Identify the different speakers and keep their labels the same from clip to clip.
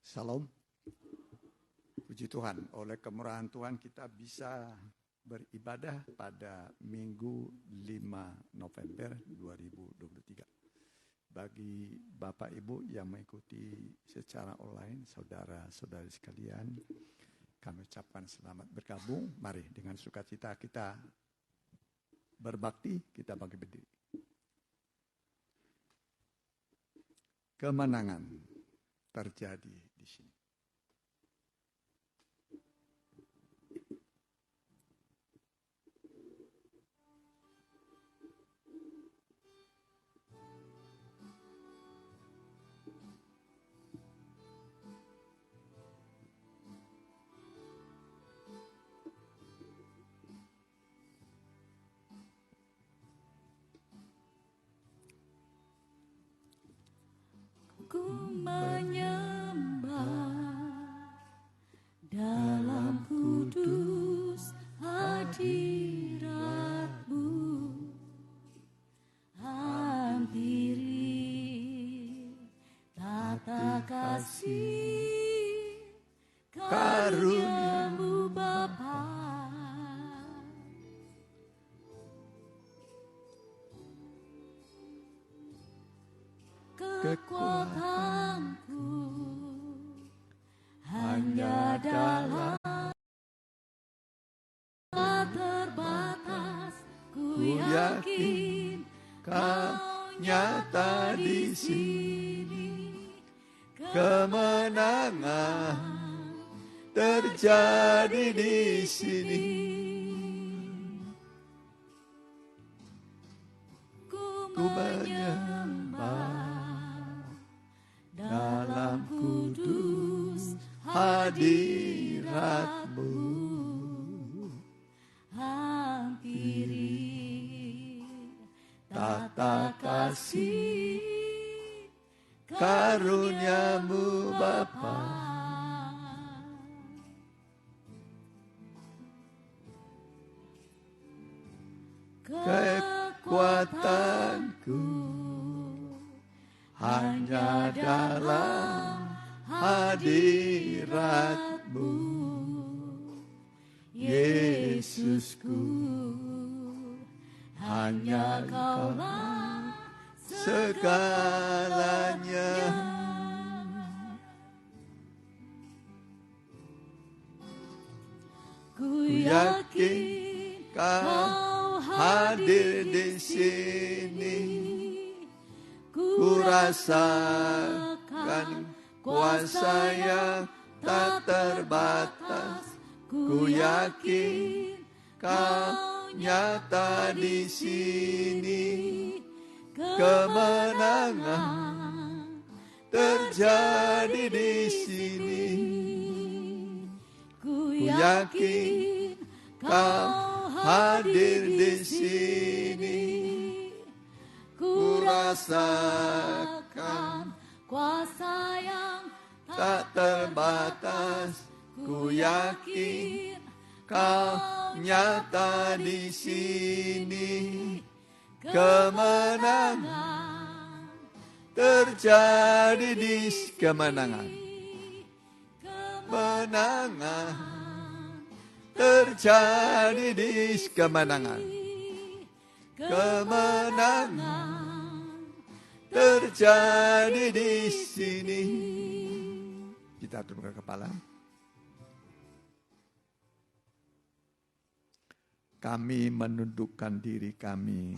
Speaker 1: Salam. Puji Tuhan, oleh kemurahan Tuhan kita bisa beribadah pada Minggu 5 November 2023. Bagi Bapak Ibu yang mengikuti secara online, saudara-saudari sekalian, kami ucapkan selamat bergabung. Mari dengan sukacita kita berbakti, kita bangkit berdiri. Kemenangan terjadi di sini.
Speaker 2: Ku menyembah dalam kudus hadirat-Mu, hampiri tata kasih karunia-Mu Bapa. Kekuatanku hanya dalam terbatas. Ku yakin Kau nyata di sini.
Speaker 1: Kemenangan terjadi di sini.
Speaker 2: Ku menyembah dalam kudus
Speaker 1: hadirat-Mu,
Speaker 2: hampiri
Speaker 1: tata kasih karunia-Mu Bapa. Kekuatanku hanya dalam hadirat-Mu, Yesusku, hanya Kaulah segalanya.
Speaker 2: Ku yakin
Speaker 1: Kau hadir di sini. Ku rasakan kuasa yang tak terbatas. Ku yakin Kau nyata di sini. Kemenangan terjadi di sini. Ku yakin Kau hadir di sini. Ku rasakan
Speaker 2: kuasa yang
Speaker 1: tak terbatas. Ku yakin Kau nyata di sini. Kemenangan terjadi di kemenangan. Kemenangan terjadi di kemenangan. Kemenangan terjadi di sini. Kita tundukkan kepala. Kami menundukkan diri kami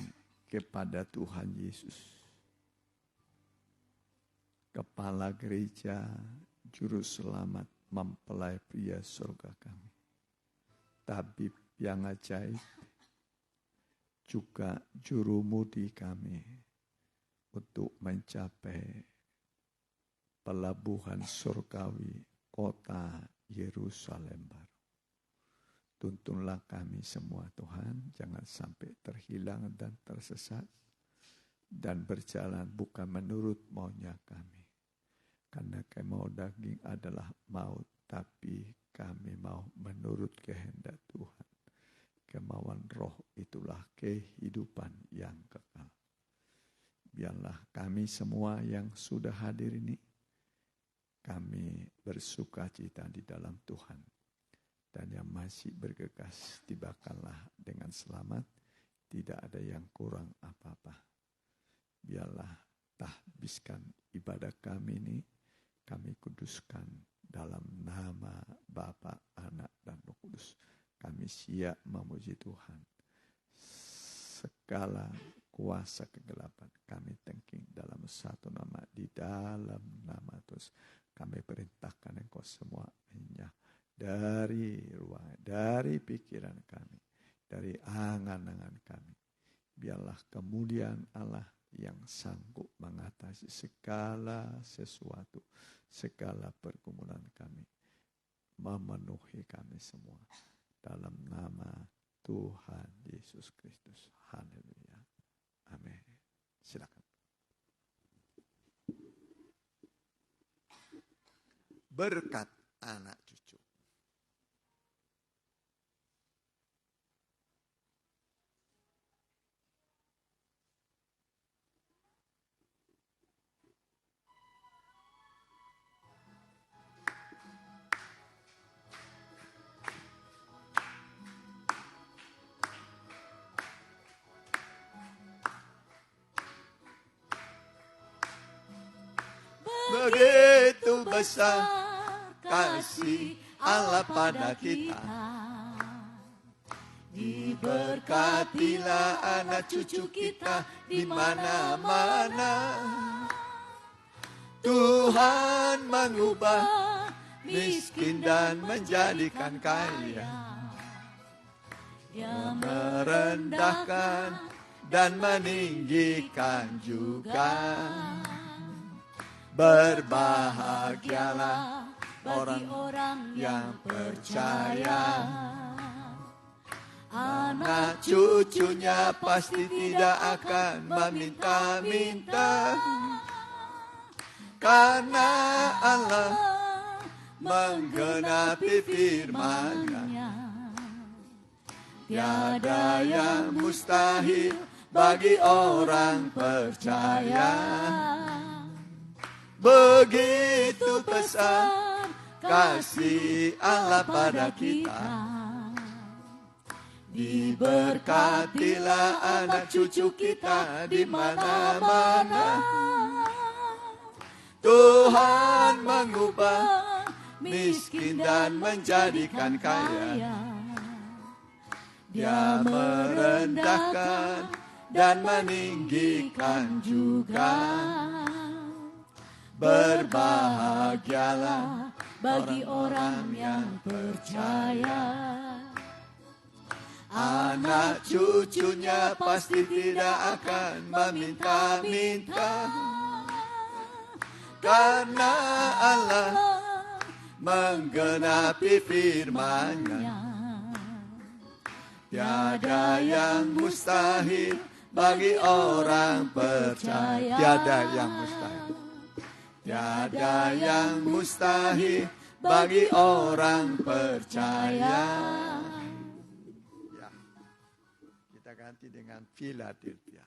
Speaker 1: kepada Tuhan Yesus, Kepala Gereja, Juru Selamat, mempelai pria surga kami, Tabib yang ajaib, juga Juru Mudi kami untuk mencapai pelabuhan surgawi kota Yerusalem baru. Tuntunlah kami semua Tuhan, jangan sampai terhilang dan tersesat dan berjalan bukan menurut maunya kami. Karena kemau daging adalah maut, tapi kami mau menurut kehendak Tuhan. Kemauan roh itulah kehidupan yang kekal. Biarlah kami semua yang sudah hadir ini Kami bersuka cita di dalam Tuhan. Dan yang masih bergegas tibakanlah dengan selamat. Tidak ada yang kurang apa-apa. Biarlah tahbiskan ibadah kami ini. Kami kuduskan dalam nama Bapa, Anak, dan Roh Kudus. Kami siap memuji Tuhan. Segala kuasa kegelapan kami tengking dalam satu nama, di dalam nama Tuhan. Kami perintahkan Engkau semua dari ruang, dari pikiran kami, dari angan-angan kami. Biarlah kemuliaan Allah yang sanggup mengatasi segala sesuatu, segala pergumulan kami, memenuhi kami semua. Dalam nama Tuhan Yesus Kristus. Haleluya. Amin. Silakan. Berkat anak cucu. Begitu besar kasih Allah pada kita. Diberkatilah anak cucu kita di mana-mana. Tuhan mengubah miskin dan menjadikan kaya. Dia merendahkan dan meninggikan juga. Berbahagialah orang yang percaya. Anak cucunya pasti tidak akan meminta-minta. Karena Allah menggenapi firman-Nya. Tiada yang mustahil bagi orang percaya. Begitu besar kasih Allah pada kita. Diberkatilah anak cucu kita di mana-mana. Tuhan mengubah miskin dan menjadikan kaya. Dia merendahkan dan meninggikan juga. Berbahagialah bagi orang yang percaya. Anak cucunya pasti tidak akan meminta-minta. Karena Allah menggenapi firman-Nya. Tiada yang mustahil bagi orang percaya. Tiada yang mustahil. Tiada yang mustahil bagi orang percaya. Ya. Kita ganti dengan Philadelphia.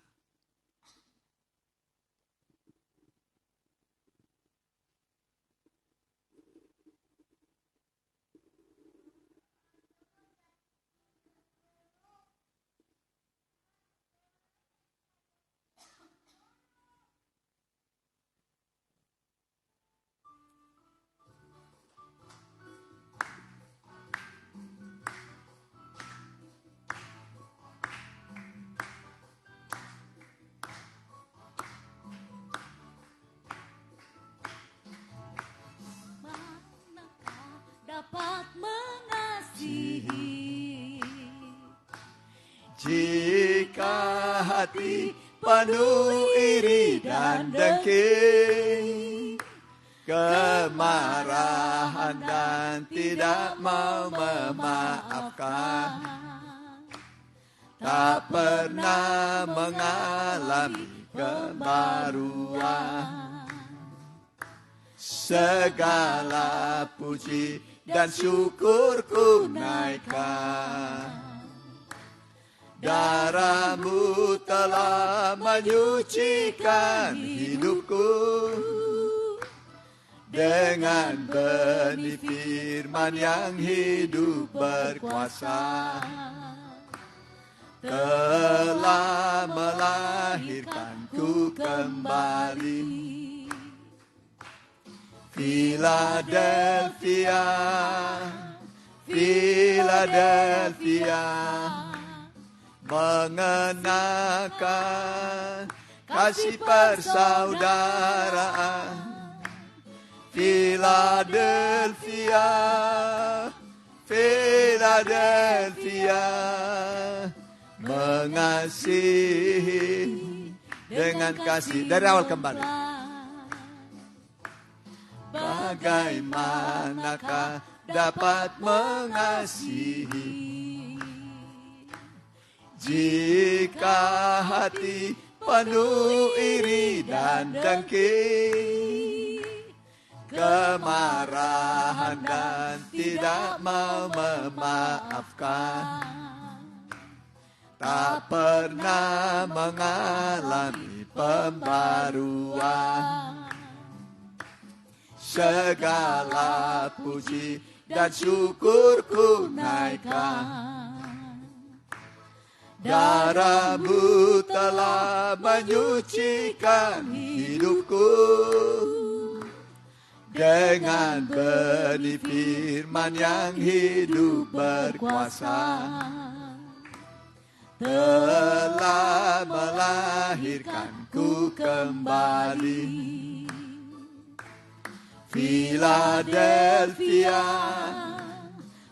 Speaker 2: Dapat mengasihi
Speaker 1: jika hati penuh iri dan dengki, kemarahan dan tidak mau memaafkan, tak pernah mengalami kebaruan. Segala puji dan syukurku naikkan. Darah-Mu telah menyucikan hidupku. dengan benih firman yang hidup berkuasa, telah melahirkanku kembali. Philadelphia, Philadelphia, mengenakan kasih persaudaraan. Philadelphia, Philadelphia, mengasihi dengan kasih. Dari awal kembali. Bagaimanakah dapat mengasihi jika hati penuh iri dan dengki, kemarahan dan tidak mau memaafkan, tak pernah mengalami pembaruan. Segala puji dan syukurku naikkan, darahmu telah menyucikan hidupku. Dengan benih firman yang hidup berkuasa, telah melahirkanku kembali. Philadelphia,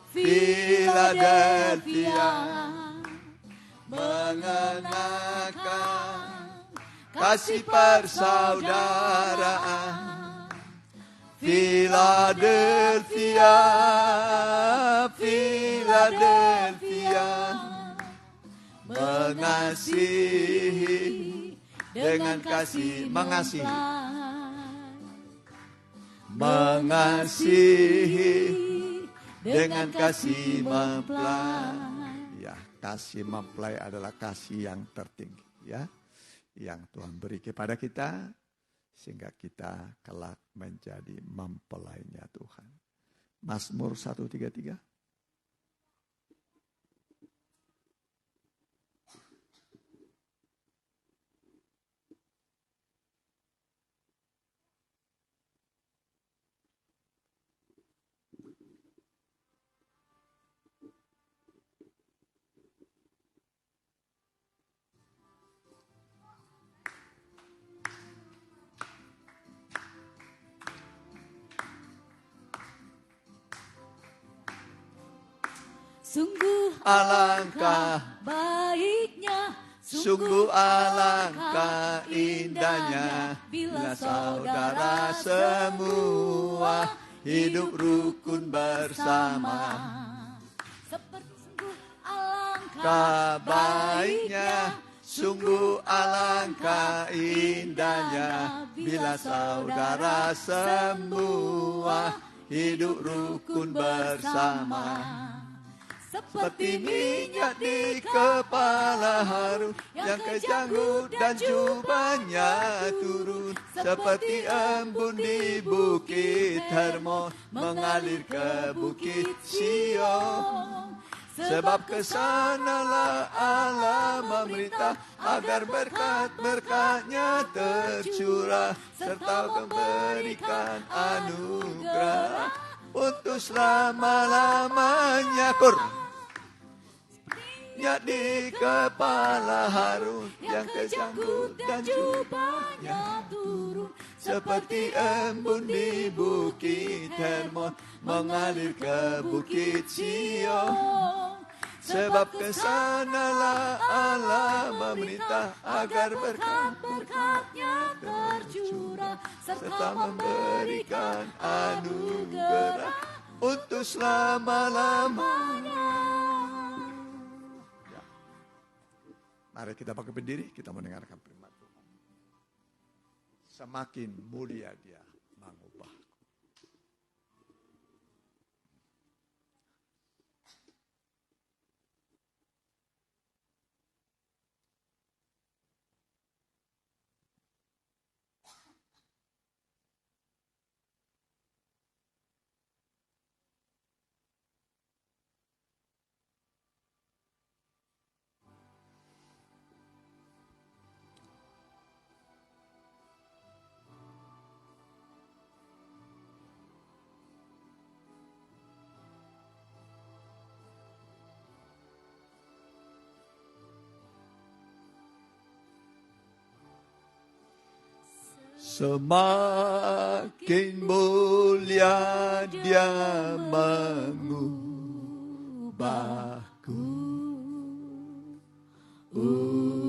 Speaker 1: Philadelphia, mengenakan kasih persaudaraan. Philadelphia, Philadelphia, mengasihi dengan kasih, mengasihi. Mengasihi dengan kasih mempelai. Ya, kasih mempelai adalah kasih yang tertinggi, ya, yang Tuhan beri kepada kita sehingga kita kelak menjadi mempelainya Tuhan. Mazmur 133.
Speaker 2: Sungguh
Speaker 1: alangkah
Speaker 2: baiknya,
Speaker 1: sungguh alangkah indahnya bila saudara semua hidup rukun bersama.
Speaker 2: Seperti sungguh alangkah
Speaker 1: Alangkah baiknya, sungguh alangkah indahnya bila saudara semua hidup rukun bersama. Seperti minyak di kepala Harun yang kejanggut dan jubahnya turun, seperti embun di bukit Hermon mengalir ke bukit Sion. Sebab kesanalah Allah memerintah agar berkat-berkatnya tercurah serta memberikan anugerah untuk selama-lamanya. Minyak di kepala Harun yang kejanggut dan jubahnya turun, seperti embun di bukit Hermon mengalir ke bukit Sion. Sebab kesanalah Allah memerintah agar berkat-berkatnya tercurah serta memberikan anugerah untuk selama-lamanya. Ya. Mari kita pakai berdiri, kita mendengarkan firman Tuhan. Semakin mulia Dia mengubah. Semakin mulia Dia mengubahku, ubahku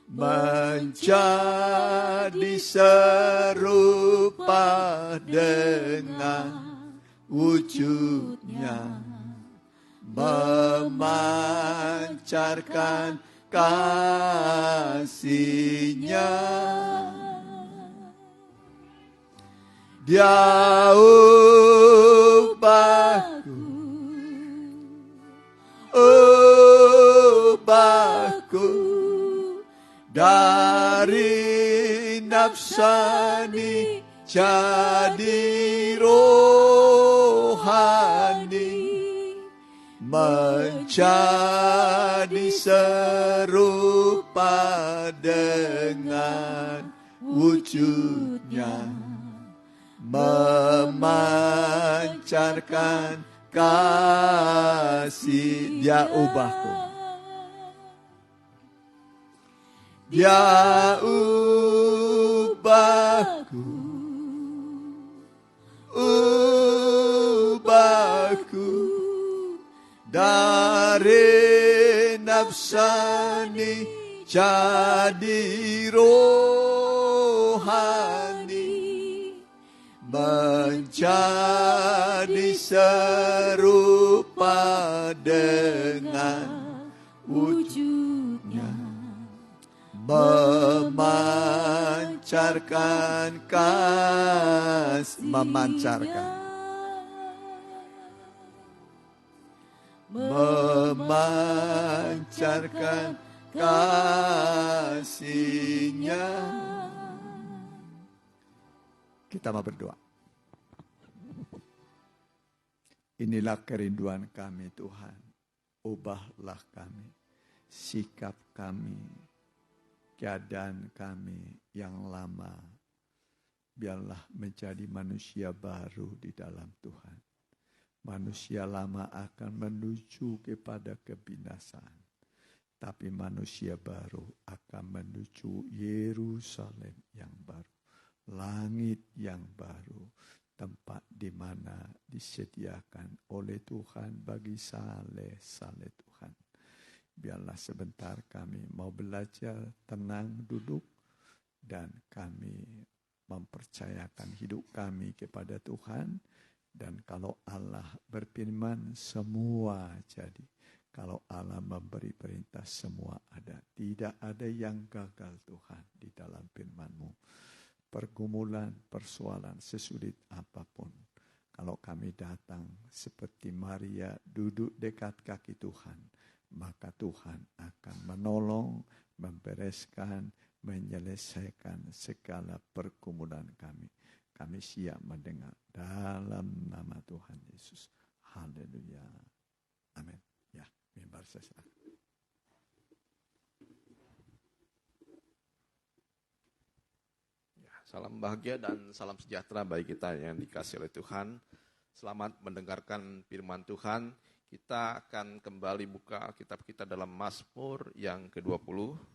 Speaker 1: menjadi serupa dengan wujudnya, memancarkan kasih-Nya. Dia ubahku dari nafsani jadi rohani, menjadi serupa dengan wujudnya, memancarkan kasih. Dia ubahku, Dia ubahku dari nafsani jadi rohani, menjadi serupa dengan wujudnya, memancarkan kasih, memancarkan kasih-Nya. Kita mau berdoa. Inilah kerinduan kami Tuhan. Ubahlah kami, sikap kami, keadaan kami yang lama. Biarlah menjadi manusia baru di dalam Tuhan. Manusia lama akan menuju kepada kebinasaan. Tapi manusia baru akan menuju Yerusalem yang baru. Langit yang baru. Tempat di mana disediakan oleh Tuhan bagi saleh-saleh Tuhan. Biarlah sebentar kami mau belajar tenang duduk. Dan kami mempercayakan hidup kami kepada Tuhan. Dan kalau Allah berfirman, semua jadi. Kalau Allah memberi perintah, semua ada. Tidak ada yang gagal Tuhan di dalam firman-Mu. Pergumulan, persoalan, sesulit apapun. Kalau kami datang seperti Maria duduk dekat kaki Tuhan, maka Tuhan akan menolong, membereskan, menyelesaikan segala pergumulan kami. Kami siap mendengar dalam nama Tuhan Yesus. Haleluya. Amin. Ya, mimbar saya.
Speaker 3: Ya, salam bahagia dan salam sejahtera bagi kita yang dikasihi oleh Tuhan. Selamat mendengarkan firman Tuhan. Kita akan kembali buka Alkitab kita dalam Mazmur yang ke-20.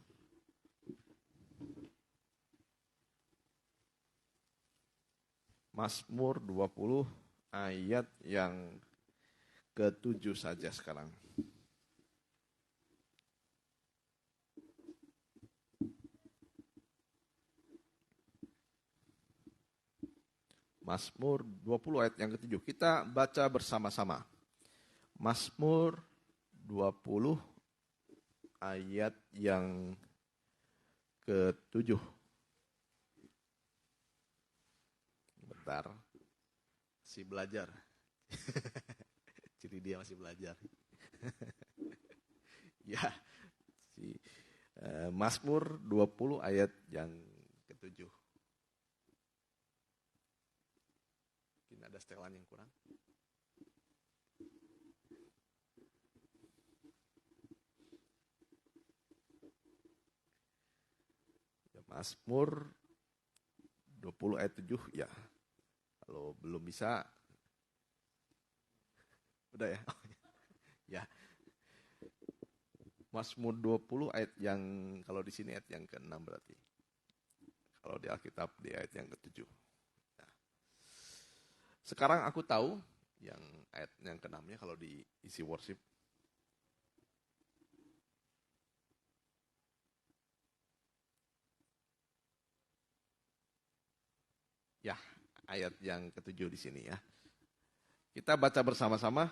Speaker 3: Mazmur 20 ayat yang ke-7 saja sekarang. Mazmur 20 ayat yang ke-7. Kita baca bersama-sama. Mazmur 20 ayat yang ke-7. Masih belajar. Jadi dia masih belajar. Ya, Mazmur 20 ayat yang ke-7. Mungkin ada setelan yang kurang. Ya, Mazmur 20 ayat 7 ya. Kalau belum bisa, udah ya. Ya, Mazmur 20 ayat yang, kalau di sini ayat yang ke-6 berarti. Kalau di Alkitab di ayat yang ke-7. Nah, sekarang aku tahu yang ayat yang ke-6-nya kalau di isi worship. Ya, ayat yang ke-7 di sini ya. Kita baca bersama-sama.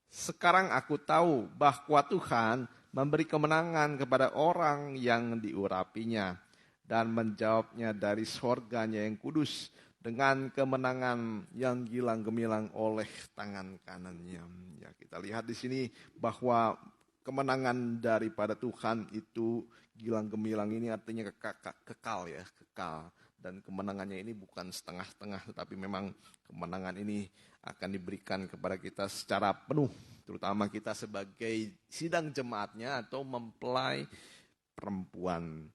Speaker 3: Sekarang aku tahu bahwa Tuhan memberi kemenangan kepada orang yang diurapinya dan menjawabnya dari sorganya yang kudus dengan kemenangan yang gilang gemilang oleh tangan kanannya. Ya, kita lihat di sini bahwa kemenangan daripada Tuhan itu gilang gemilang ini artinya kekal ya, kekal. Dan kemenangannya ini bukan setengah-setengah, tetapi memang kemenangan ini akan diberikan kepada kita secara penuh. Terutama kita sebagai sidang jemaatnya atau mempelai perempuan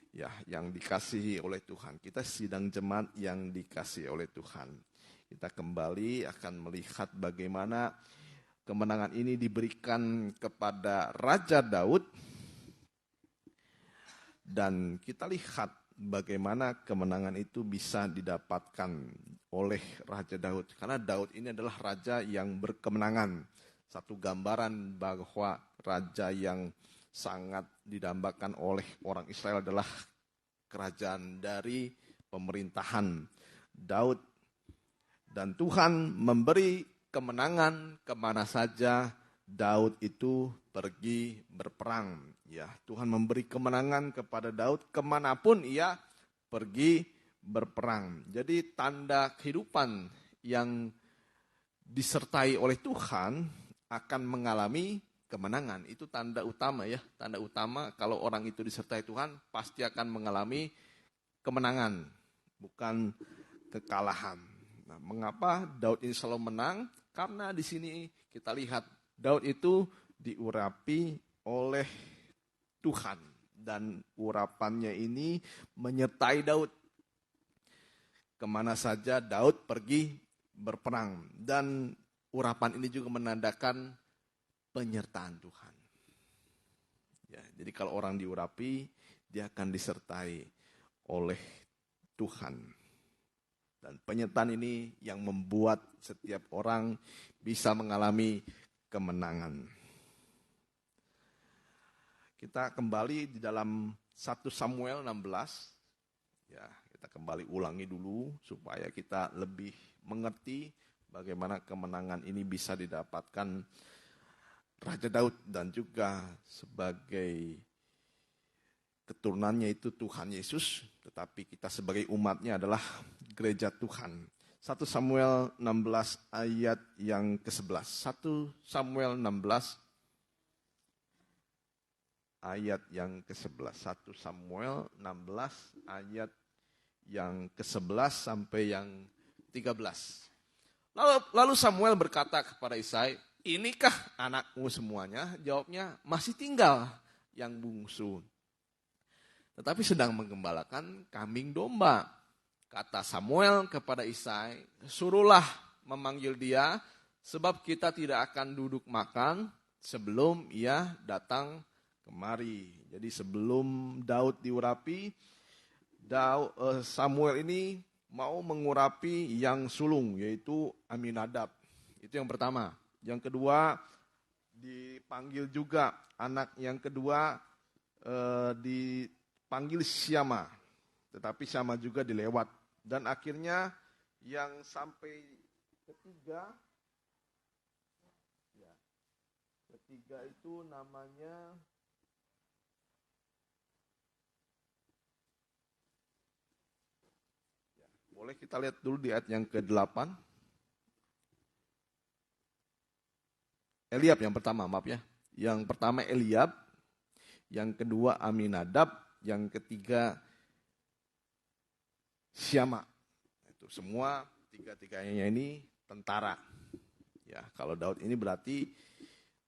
Speaker 3: ya yang dikasihi oleh Tuhan. Kita sidang jemaat yang dikasihi oleh Tuhan. Kita kembali akan melihat bagaimana kemenangan ini diberikan kepada Raja Daud. Dan kita lihat bagaimana kemenangan itu bisa didapatkan oleh Raja Daud. Karena Daud ini adalah raja yang berkemenangan. Satu gambaran bahwa raja yang sangat didambakan oleh orang Israel adalah kerajaan dari pemerintahan Daud. Dan Tuhan memberi kemenangan kemana saja Daud itu pergi berperang. Ya, Tuhan memberi kemenangan kepada Daud kemanapun ia pergi berperang. Jadi tanda kehidupan yang disertai oleh Tuhan akan mengalami kemenangan. Itu tanda utama ya. Tanda utama kalau orang itu disertai Tuhan pasti akan mengalami kemenangan, bukan kekalahan. Nah, mengapa Daud ini selalu menang? Karena di sini kita lihat Daud itu diurapi oleh Tuhan. Dan urapannya ini menyertai Daud. Kemana saja Daud pergi berperang. Dan urapan ini juga menandakan penyertaan Tuhan. Ya, jadi kalau orang diurapi, dia akan disertai oleh Tuhan. Dan penyertaan ini yang membuat setiap orang bisa mengalami kemenangan. Kita kembali di dalam 1 Samuel 16. Ya, kita kembali ulangi dulu supaya kita lebih mengerti bagaimana kemenangan ini bisa didapatkan Raja Daud dan juga sebagai keturunannya itu Tuhan Yesus, tetapi kita sebagai umatnya adalah gereja Tuhan. 1 Samuel 16 ayat yang ke-11. 1 Samuel 16 ayat yang ke-11. 1 Samuel 16 ayat yang ke-11 sampai yang 13. Lalu Samuel berkata kepada Isai, "Inikah anakmu semuanya?" Jawabnya, "Masih tinggal yang bungsu, tetapi sedang menggembalakan kambing domba." Kata Samuel kepada Isai, "Suruhlah memanggil dia, sebab kita tidak akan duduk makan sebelum ia datang kemari." Jadi sebelum Daud diurapi, Samuel ini mau mengurapi yang sulung, yaitu Aminadab. Itu yang pertama. Yang kedua, dipanggil juga anak yang kedua dipanggil Syama. Tetapi Syama juga dilewat. Dan akhirnya yang sampai ketiga itu namanya boleh kita lihat dulu di ayat yang ke-8. Eliab yang pertama, maaf ya. Yang pertama Eliab, yang kedua Aminadab, yang ketiga Syama. Itu semua tiga-tiganya ini tentara. Ya, kalau Daud ini berarti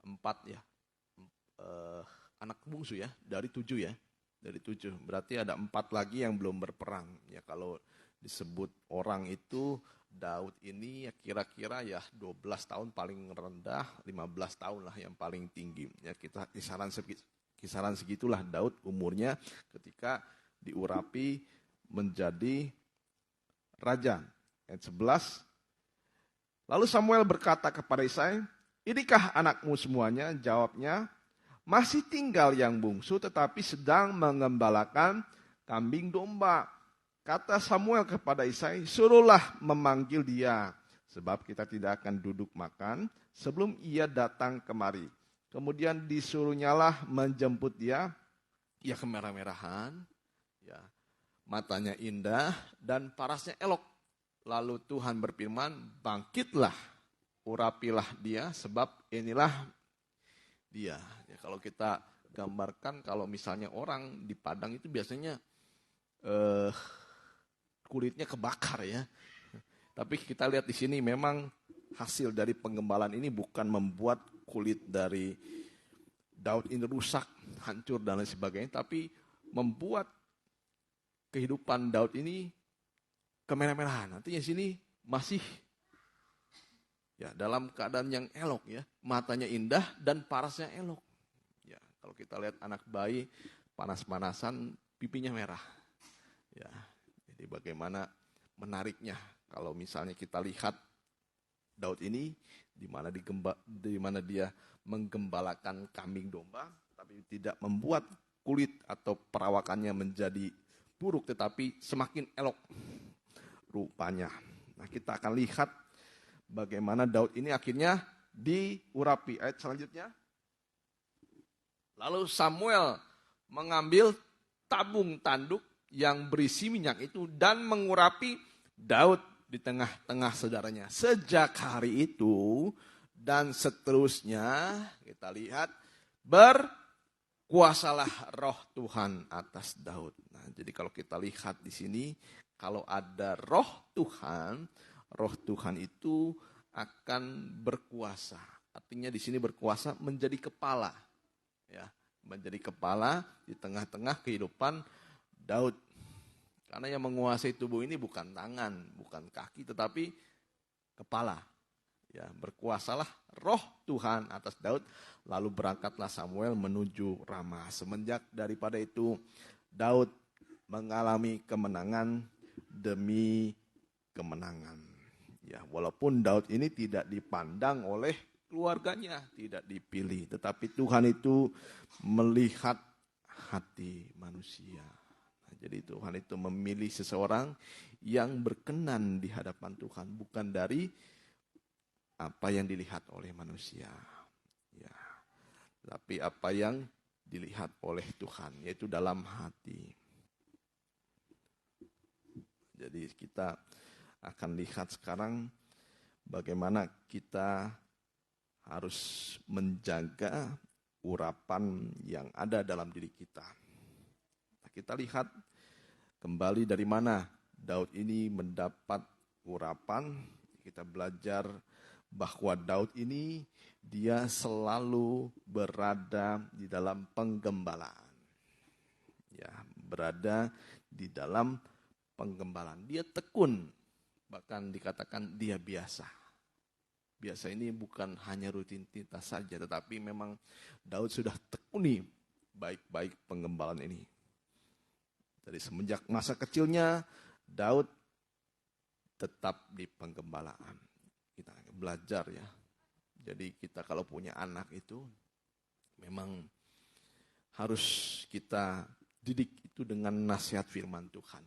Speaker 3: 4 ya. Anak bungsu ya, dari 7 ya. Dari 7. Berarti ada 4 lagi yang belum berperang. Ya, kalau disebut orang itu Daud ini ya kira-kira ya 12 tahun paling rendah, 15 tahun lah yang paling tinggi. Ya, kita kisaran Kisaran segitulah Daud umurnya ketika diurapi menjadi raja. Ayat 11. Lalu Samuel berkata kepada Isai, "Inikah anakmu semuanya?" Jawabnya, "Masih tinggal yang bungsu tetapi sedang mengembalakan kambing domba." Kata Samuel kepada Isai, "Suruhlah memanggil dia, sebab kita tidak akan duduk makan sebelum ia datang kemari." Kemudian disuruhnyalah menjemput dia. Ia kemerah-merahan, ya, matanya indah dan parasnya elok. Lalu Tuhan berfirman, "Bangkitlah, urapilah dia, sebab inilah dia." Ya, kalau kita gambarkan, kalau misalnya orang di Padang itu biasanya kulitnya kebakar ya. Tapi kita lihat di sini memang hasil dari penggembalaan ini bukan membuat kulit dari Daud ini rusak, hancur dan lain sebagainya, tapi membuat kehidupan Daud ini kemerah-merahan. Artinya di sini masih ya dalam keadaan yang elok ya, matanya indah dan parasnya elok. Ya, kalau kita lihat anak bayi panas-panasan, pipinya merah. Ya, jadi bagaimana menariknya kalau misalnya kita lihat Daud ini di mana dia menggembalakan kambing domba, tapi tidak membuat kulit atau perawakannya menjadi buruk, tetapi semakin elok rupanya. Nah, kita akan lihat bagaimana Daud ini akhirnya diurapi. Ayat selanjutnya. Lalu Samuel mengambil tabung tanduk yang berisi minyak itu dan mengurapi Daud di tengah-tengah saudaranya. Sejak hari itu dan seterusnya kita lihat berkuasalah roh Tuhan atas Daud. Nah, jadi kalau kita lihat di sini, kalau ada roh Tuhan itu akan berkuasa. Artinya di sini berkuasa menjadi kepala, ya, menjadi kepala di tengah-tengah kehidupan Daud. Karena yang menguasai tubuh ini bukan tangan, bukan kaki, tetapi kepala. Ya, berkuasalah roh Tuhan atas Daud, lalu berangkatlah Samuel menuju Rama. Semenjak daripada itu, Daud mengalami kemenangan demi kemenangan. Ya, walaupun Daud ini tidak dipandang oleh keluarganya, tidak dipilih, tetapi Tuhan itu melihat hati manusia. Jadi Tuhan itu memilih seseorang yang berkenan di hadapan Tuhan, bukan dari apa yang dilihat oleh manusia. Ya, tapi apa yang dilihat oleh Tuhan, yaitu dalam hati. Jadi kita akan lihat sekarang bagaimana kita harus menjaga urapan yang ada dalam diri kita. Kita lihat kembali dari mana Daud ini mendapat urapan. Kita belajar bahwa Daud ini dia selalu berada di dalam penggembalaan. Ya, berada di dalam penggembalaan. Dia tekun, bahkan dikatakan dia biasa. Biasa ini bukan hanya rutinitas saja, tetapi memang Daud sudah tekuni baik-baik penggembalaan ini. Dari semenjak masa kecilnya, Daud tetap di penggembalaan. Kita belajar ya. Jadi kita kalau punya anak itu, memang harus kita didik itu dengan nasihat firman Tuhan.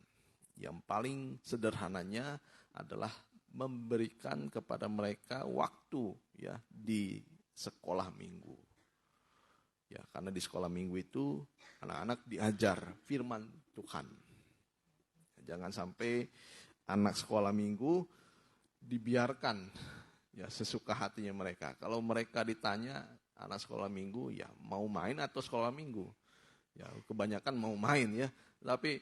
Speaker 3: Yang paling sederhananya adalah memberikan kepada mereka waktu ya di sekolah minggu. Ya, karena di sekolah minggu itu anak-anak diajar firman Tuhan. Jangan sampai anak sekolah minggu dibiarkan ya sesuka hatinya mereka. Kalau mereka ditanya anak sekolah minggu ya mau main atau sekolah minggu. Ya kebanyakan mau main ya. Tapi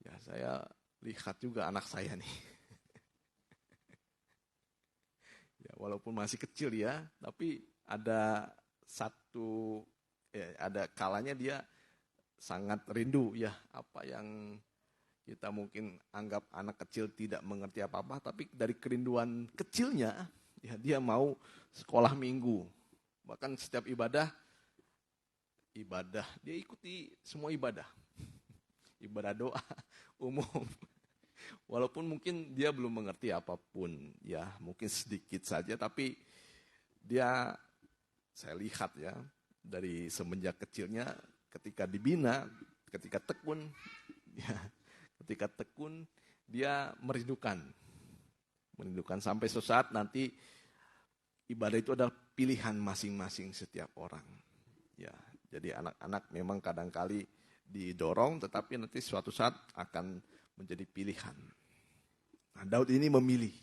Speaker 3: ya saya lihat juga anak saya nih. Ya walaupun masih kecil ya, tapi ada ada kalanya dia sangat rindu ya apa yang kita mungkin anggap anak kecil tidak mengerti apa-apa, tapi dari kerinduan kecilnya ya dia mau sekolah minggu. Bahkan setiap ibadah ibadah, dia ikuti semua ibadah. Ibadah doa umum. Walaupun mungkin dia belum mengerti apapun, ya mungkin sedikit saja, tapi dia, saya lihat ya, dari semenjak kecilnya ketika dibina, ketika tekun, ya, dia merindukan sampai sesaat nanti ibadah itu adalah pilihan masing-masing setiap orang. Ya, jadi anak-anak memang kadang-kali didorong, tetapi nanti suatu saat akan menjadi pilihan. Nah, Daud ini memilih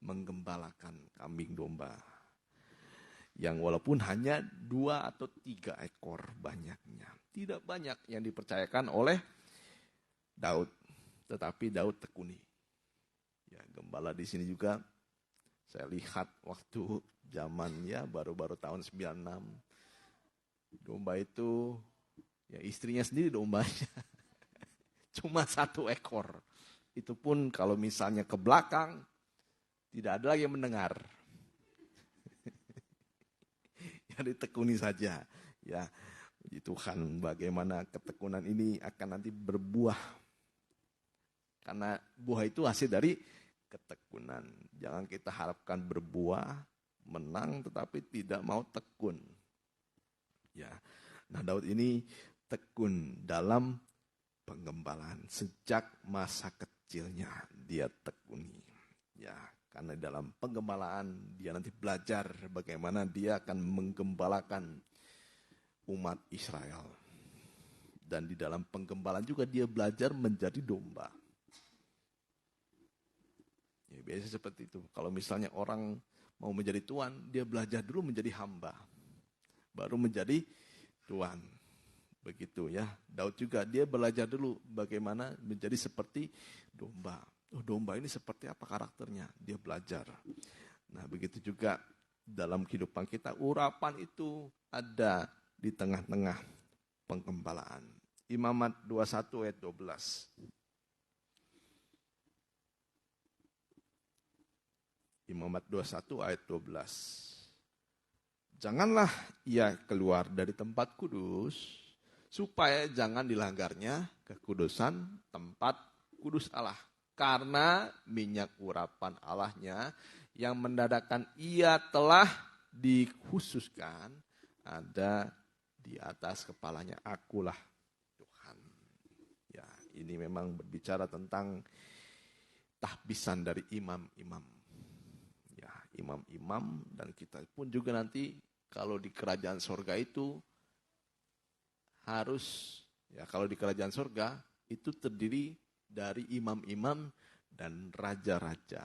Speaker 3: menggembalakan kambing domba yang walaupun hanya 2 atau 3 ekor banyaknya. Tidak banyak yang dipercayakan oleh Daud, tetapi Daud tekuni. Ya, gembala di sini juga saya lihat waktu zamannya baru-baru tahun 96. Domba itu, ya istrinya sendiri dombanya. Cuma 1 ekor. Itu pun kalau misalnya ke belakang, tidak ada lagi yang mendengar. Ya ditekuni saja. Ya, puji Tuhan bagaimana ketekunan ini akan nanti berbuah. Karena buah itu hasil dari ketekunan. Jangan kita harapkan berbuah, menang, tetapi tidak mau tekun. Ya, nah Daud ini tekun dalam penggembalaan. Sejak masa kecilnya dia tekuni. Ya, karena dalam penggembalaan dia nanti belajar bagaimana dia akan menggembalakan umat Israel. Dan di dalam penggembalaan juga dia belajar menjadi domba. Ya, biasanya seperti itu. Kalau misalnya orang mau menjadi tuan, dia belajar dulu menjadi hamba. Baru menjadi tuan. Begitu ya. Daud juga dia belajar dulu bagaimana menjadi seperti domba. Oh, domba ini seperti apa karakternya? Dia belajar. Nah, begitu juga dalam kehidupan kita, urapan itu ada di tengah-tengah penggembalaan. Imamat 21 ayat 12. Imamat 21 ayat 12. Janganlah ia keluar dari tempat kudus, supaya jangan dilanggarnya kekudusan tempat kudus Allah. Karena minyak urapan Allahnya yang mendadakan ia telah dikhususkan ada di atas kepalanya. Akulah Tuhan. Ya, ini memang berbicara tentang tahbisan dari imam-imam. Ya, imam-imam, dan kita pun juga nanti kalau di kerajaan sorga itu harus, ya kalau di kerajaan sorga itu terdiri dari imam-imam dan raja-raja.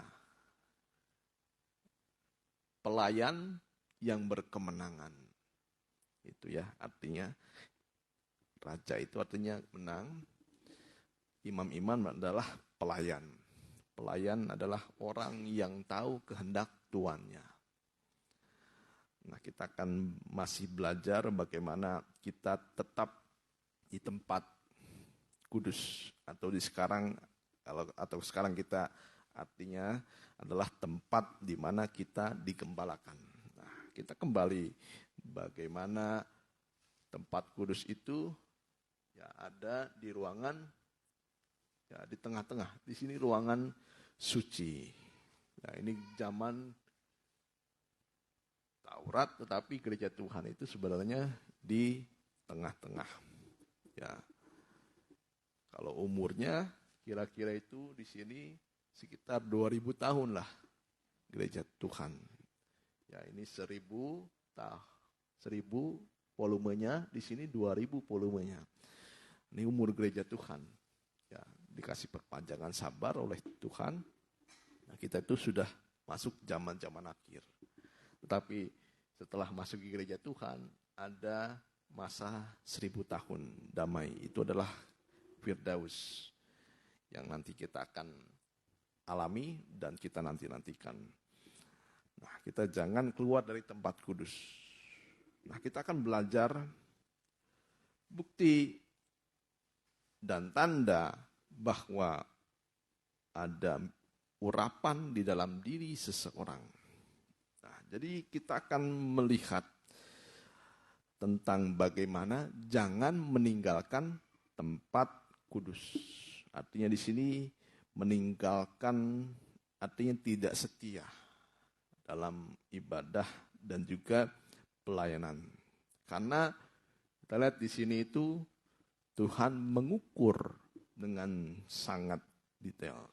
Speaker 3: Pelayan yang berkemenangan. Itu ya, artinya raja itu artinya menang. Imam-imam adalah pelayan. Pelayan adalah orang yang tahu kehendak tuannya. Nah, kita akan masih belajar bagaimana kita tetap di tempat kudus atau di sekarang atau sekarang kita artinya adalah tempat di mana kita digembalakan. Nah, kita kembali bagaimana tempat kudus itu ya ada di ruangan ya di tengah-tengah. Di sini ruangan suci. Nah, ini zaman Taurat, tetapi gereja Tuhan itu sebenarnya di tengah-tengah. Ya. Kalau umurnya kira-kira itu di sini sekitar 2000 tahun lah gereja Tuhan. Ya, ini 1000 volumenya, di sini 2000 volumenya. Ini umur gereja Tuhan. Ya, dikasih perpanjangan sabar oleh Tuhan. Nah, kita itu sudah masuk zaman-zaman akhir. Tetapi setelah masuk ke gereja Tuhan, ada masa 1000 tahun damai. Itu adalah Firdaus yang nanti kita akan alami dan kita nantikan. Nah, kita jangan keluar dari tempat kudus. Nah, kita akan belajar bukti dan tanda bahwa ada urapan di dalam diri seseorang. Nah, jadi kita akan melihat tentang bagaimana jangan meninggalkan tempat kudus. Artinya di sini meninggalkan artinya tidak setia dalam ibadah dan juga pelayanan. Karena kita lihat di sini itu Tuhan mengukur dengan sangat detail.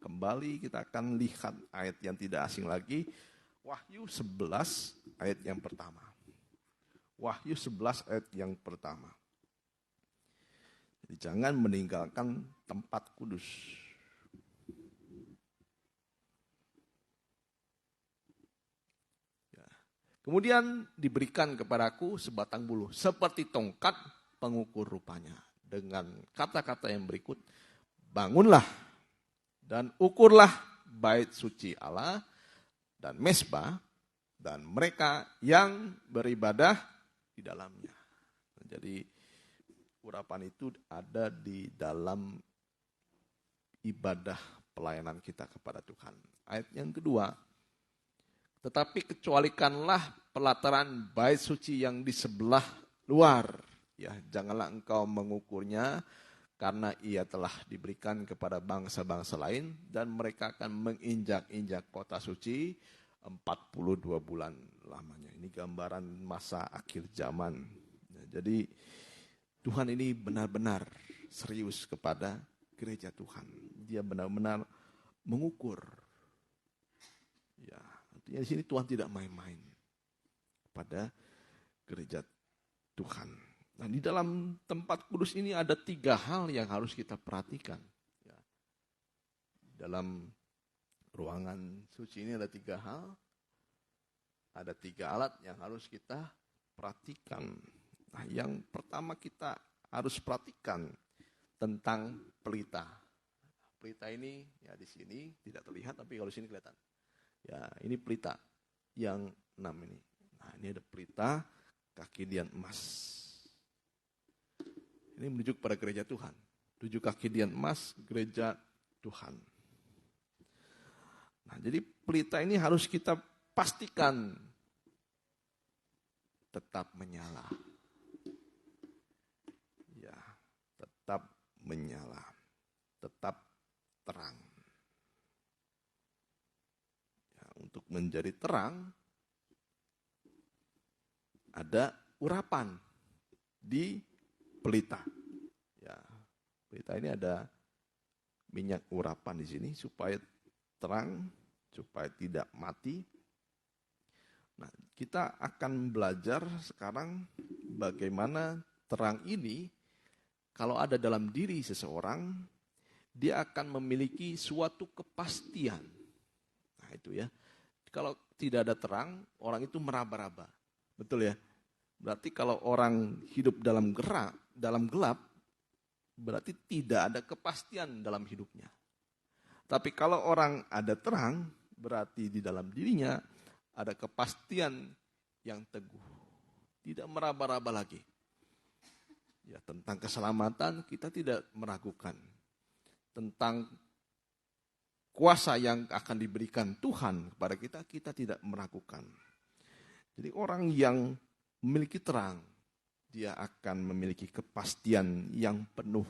Speaker 3: Kembali kita akan lihat ayat yang tidak asing lagi, Wahyu 11 ayat yang pertama. Wahyu 11 ayat yang pertama. Jadi jangan meninggalkan tempat kudus. Ya. Kemudian diberikan kepadaku sebatang bulu, seperti tongkat pengukur rupanya. Dengan kata-kata yang berikut, bangunlah dan ukurlah bait suci Allah dan mesbah dan mereka yang beribadah di dalamnya. Jadi urapan itu ada di dalam ibadah pelayanan kita kepada Tuhan. Ayat yang kedua, tetapi kecualikanlah pelataran bait suci yang di sebelah luar. Ya, janganlah engkau mengukurnya karena ia telah diberikan kepada bangsa-bangsa lain dan mereka akan menginjak-injak kota suci 42 bulan lamanya. Ini gambaran masa akhir zaman. Jadi Tuhan ini benar-benar serius kepada gereja Tuhan. Dia benar-benar mengukur. Ya, artinya di sini Tuhan tidak main-main pada gereja Tuhan. Nah, di dalam tempat kudus ini ada 3 hal yang harus kita perhatikan. Ya. Dalam ruangan suci ini ada 3 hal. Ada 3 alat yang harus kita perhatikan. Nah, yang pertama kita harus perhatikan tentang pelita. Pelita ini ya di sini tidak terlihat, tapi kalau di sini kelihatan. Ya, ini pelita yang 6 ini. Nah, ini ada pelita kaki dian emas. Ini menuju kepada gereja Tuhan. 7 kaki dian emas, gereja Tuhan. Nah, jadi pelita ini harus kita pastikan tetap menyala. Ya, tetap menyala. Tetap terang. Ya, untuk menjadi terang, ada urapan di pelita. Ya, pelita ini ada minyak urapan di sini supaya terang, supaya tidak mati. Nah, kita akan belajar sekarang bagaimana terang ini kalau ada dalam diri seseorang, dia akan memiliki suatu kepastian. Nah, itu ya. Kalau tidak ada terang, orang itu meraba-raba. Betul ya? Berarti kalau orang hidup dalam gelap, berarti tidak ada kepastian dalam hidupnya. Tapi kalau orang ada terang, berarti di dalam dirinya ada kepastian yang teguh. Tidak meraba-raba lagi. Ya, tentang keselamatan kita tidak meragukan. Tentang kuasa yang akan diberikan Tuhan kepada kita, kita tidak meragukan. Jadi orang yang memiliki terang, dia akan memiliki kepastian yang penuh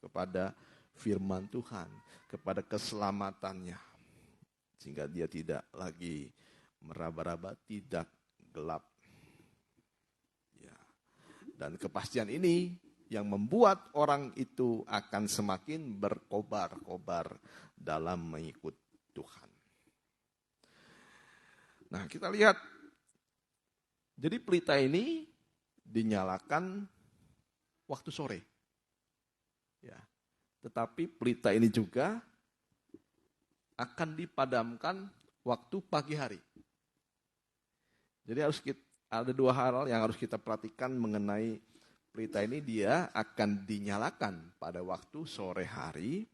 Speaker 3: kepada firman Tuhan, kepada keselamatannya. Sehingga dia tidak lagi meraba-raba, tidak gelap. Ya. Dan kepastian ini yang membuat orang itu akan semakin berkobar-kobar dalam mengikut Tuhan. Nah, kita lihat. Jadi pelita ini dinyalakan waktu sore. Ya. Tetapi pelita ini juga akan dipadamkan waktu pagi hari. Jadi ada 2 hal yang harus kita perhatikan mengenai pelita ini. Dia akan dinyalakan pada waktu sore hari.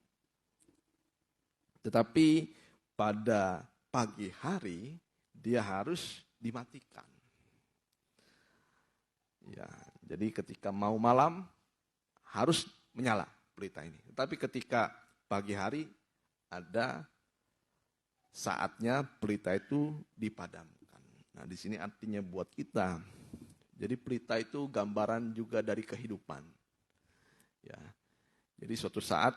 Speaker 3: Tetapi pada pagi hari dia harus dimatikan. Ya, jadi ketika mau malam harus menyala pelita ini. Tetapi ketika pagi hari ada saatnya pelita itu dipadamkan. Nah, di sini artinya buat kita. Jadi pelita itu gambaran juga dari kehidupan. Ya. Jadi suatu saat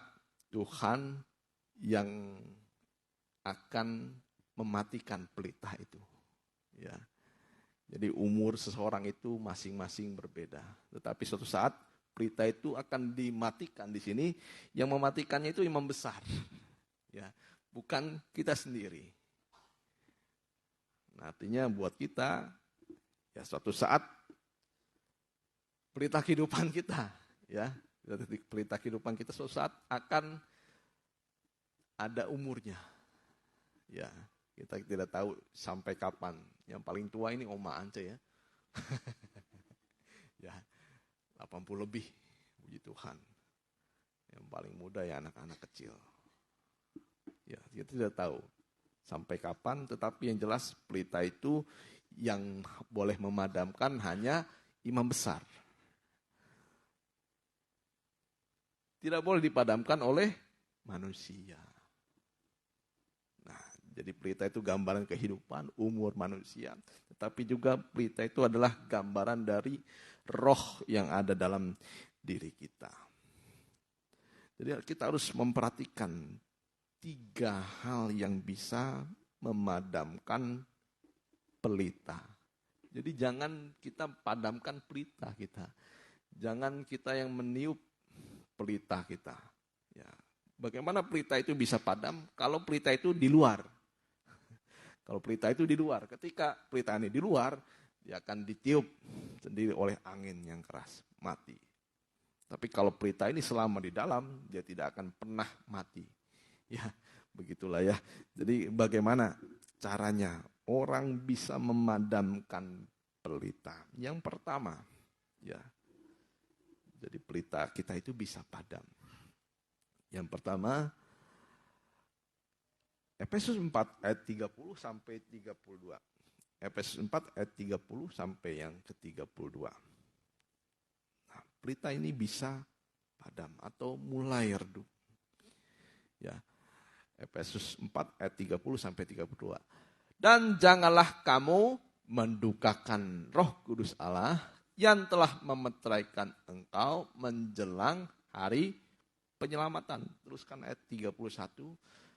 Speaker 3: Tuhan yang akan mematikan pelita itu. Ya. Jadi umur seseorang itu masing-masing berbeda. Tetapi suatu saat pelita itu akan dimatikan di sini. Yang mematikannya itu imam besar. Ya, bukan kita sendiri. Nah, artinya buat kita, ya suatu saat pelita kehidupan kita, ya, pelita kehidupan kita suatu saat akan ada umurnya. Ya, kita tidak tahu sampai kapan. Yang paling tua ini Oma Ance ya. Ya, 80 lebih, puji Tuhan. Yang paling muda ya anak-anak kecil. Ya, kita tidak tahu sampai kapan, tetapi yang jelas pelita itu yang boleh memadamkan hanya imam besar. Tidak boleh dipadamkan oleh manusia. Nah, jadi pelita itu gambaran kehidupan, umur manusia. Tetapi juga pelita itu adalah gambaran dari roh yang ada dalam diri kita. Jadi kita harus memperhatikan 3 hal yang bisa memadamkan pelita. Jadi jangan kita padamkan pelita kita. Jangan kita yang meniup pelita kita. Ya. Bagaimana pelita itu bisa padam kalau pelita itu di luar? Kalau pelita itu di luar, ketika pelita ini di luar, dia akan ditiup sendiri oleh angin yang keras, mati. Tapi kalau pelita ini selama di dalam, dia tidak akan pernah mati. Ya, begitulah ya. Jadi bagaimana caranya orang bisa memadamkan pelita? Yang pertama, ya. Jadi pelita kita itu bisa padam. Yang pertama, Efesus 4 ayat 30 sampai 32. Efesus 4 ayat 30 sampai yang ke-32. Nah, pelita ini bisa padam atau mulai redup. Ya. Efesus 4 ayat 30 sampai 32. Dan janganlah kamu mendukakan Roh Kudus Allah yang telah memeteraikan engkau menjelang hari penyelamatan. Teruskan ayat 31.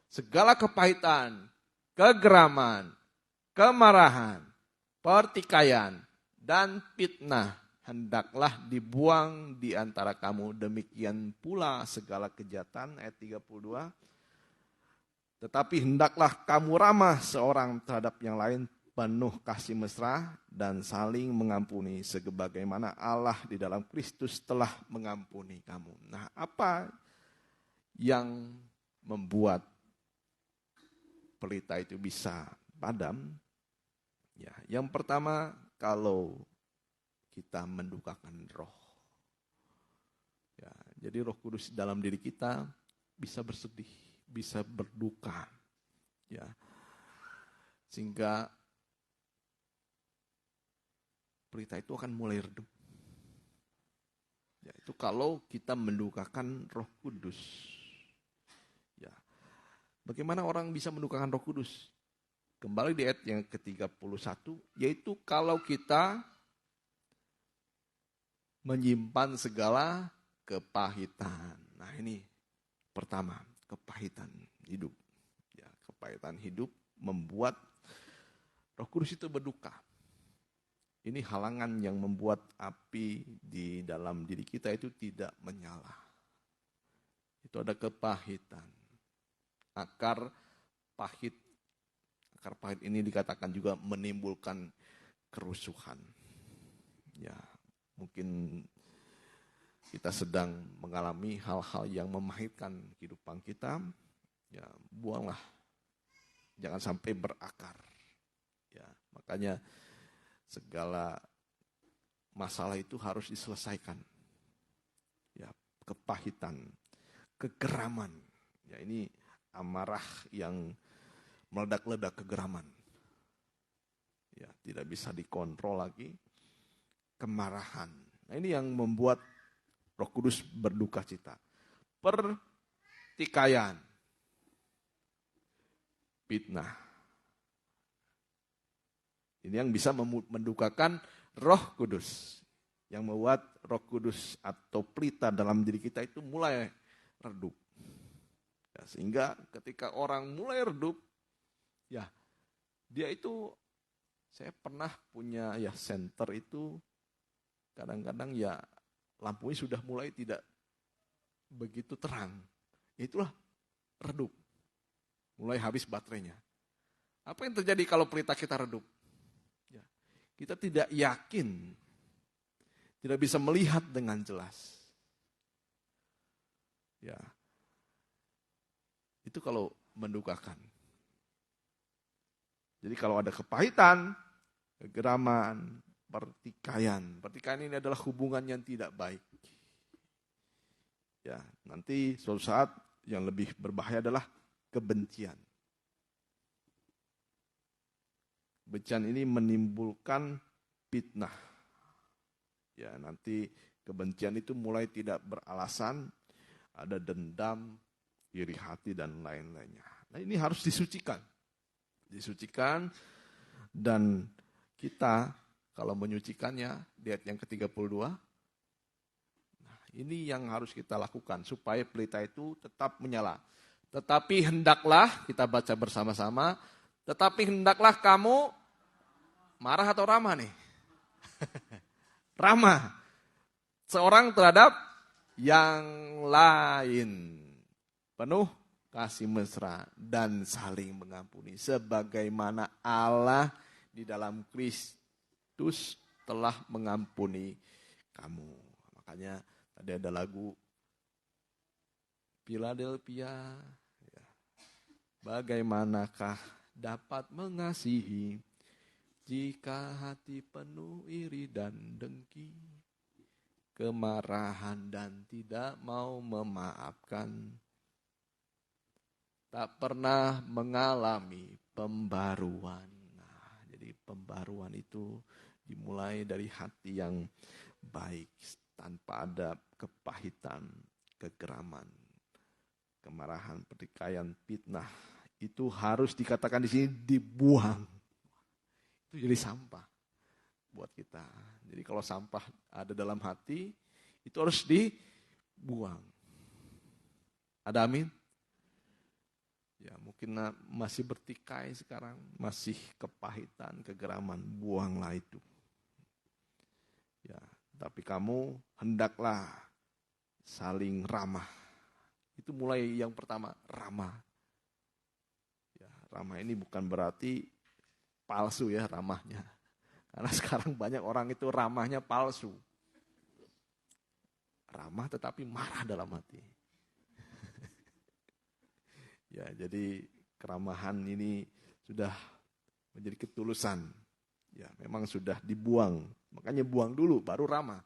Speaker 3: Segala kepahitan, kegeraman, kemarahan, pertikaian, dan fitnah hendaklah dibuang di antara kamu. Demikian pula segala kejahatan, ayat 32. Tetapi hendaklah kamu ramah seorang terhadap yang lain, penuh kasih mesra dan saling mengampuni sebagaimana Allah di dalam Kristus telah mengampuni kamu. Nah, apa yang membuat pelita itu bisa padam? Ya, yang pertama, kalau kita mendukakan roh. Ya, jadi Roh Kudus dalam diri kita bisa bersedih, bisa berduka. Ya. Sehingga pelita itu akan mulai redup. Ya, itu kalau kita mendukakan Roh Kudus. Ya. Bagaimana orang bisa mendukakan Roh Kudus? Kembali di ayat yang ke-31, yaitu kalau kita menyimpan segala kepahitan. Nah, ini pertama, kepahitan hidup. Ya, kepahitan hidup membuat Roh Kudus itu berduka. Ini halangan yang membuat api di dalam diri kita itu tidak menyala. Itu ada kepahitan. Akar pahit ini dikatakan juga menimbulkan kerusuhan. Ya, mungkin kita sedang mengalami hal-hal yang memahitkan kehidupan kita. Ya, buanglah. Jangan sampai berakar. Ya, makanya segala masalah itu harus diselesaikan. Ya, kepahitan, kegeraman. Ya, ini amarah yang meledak-ledak, kegeraman. Ya, tidak bisa dikontrol lagi. Kemarahan. Nah, ini yang membuat Roh Kudus berduka cita. Pertikaian. Fitnah. Ini yang bisa mendukakan Roh Kudus. Yang membuat Roh Kudus atau pelita dalam diri kita itu mulai redup. Ya, sehingga ketika orang mulai redup, ya dia itu, saya pernah punya ya senter itu, kadang-kadang ya lampunya sudah mulai tidak begitu terang. Itulah redup. Mulai habis baterainya. Apa yang terjadi kalau pelita kita redup? Ya, kita tidak yakin, tidak bisa melihat dengan jelas. Ya, itu kalau mendukakan. Jadi kalau ada kepahitan, kegeraman, pertikaian. Pertikaian ini adalah hubungan yang tidak baik. Ya, nanti suatu saat yang lebih berbahaya adalah kebencian. Kebencian ini menimbulkan fitnah. Ya, nanti kebencian itu mulai tidak beralasan, ada dendam, iri hati dan lain-lainnya. Nah, ini harus disucikan. Disucikan, dan kita kalau menyucikannya di ayat yang ke-32, nah ini yang harus kita lakukan supaya pelita itu tetap menyala. Tetapi hendaklah, kita baca bersama-sama, tetapi hendaklah kamu marah atau ramah nih? Ramah. Seorang terhadap yang lain. Penuh kasih mesra dan saling mengampuni. Sebagaimana Allah di dalam Kristus telah mengampuni kamu. Makanya tadi ada lagu Philadelphia. Ya. Bagaimanakah dapat mengasihi jika hati penuh iri dan dengki, kemarahan dan tidak mau memaafkan, tak pernah mengalami pembaruan. Nah, jadi pembaruan itu dimulai dari hati yang baik, tanpa ada kepahitan, kegeraman, kemarahan, pertikaian, fitnah. Itu harus dikatakan di sini dibuang. Itu jadi sampah buat kita. Jadi kalau sampah ada dalam hati, itu harus dibuang. Ada amin? Ya, mungkin masih bertikai sekarang, masih kepahitan, kegeraman, buanglah itu. Ya, tapi kamu hendaklah saling ramah. Itu mulai yang pertama, ramah. Ya, ramah ini bukan berarti palsu ya ramahnya. Karena sekarang banyak orang itu ramahnya palsu. Ramah tetapi marah dalam hati. Ya, jadi keramahan ini sudah menjadi ketulusan. Ya, memang sudah dibuang. Makanya buang dulu baru ramah.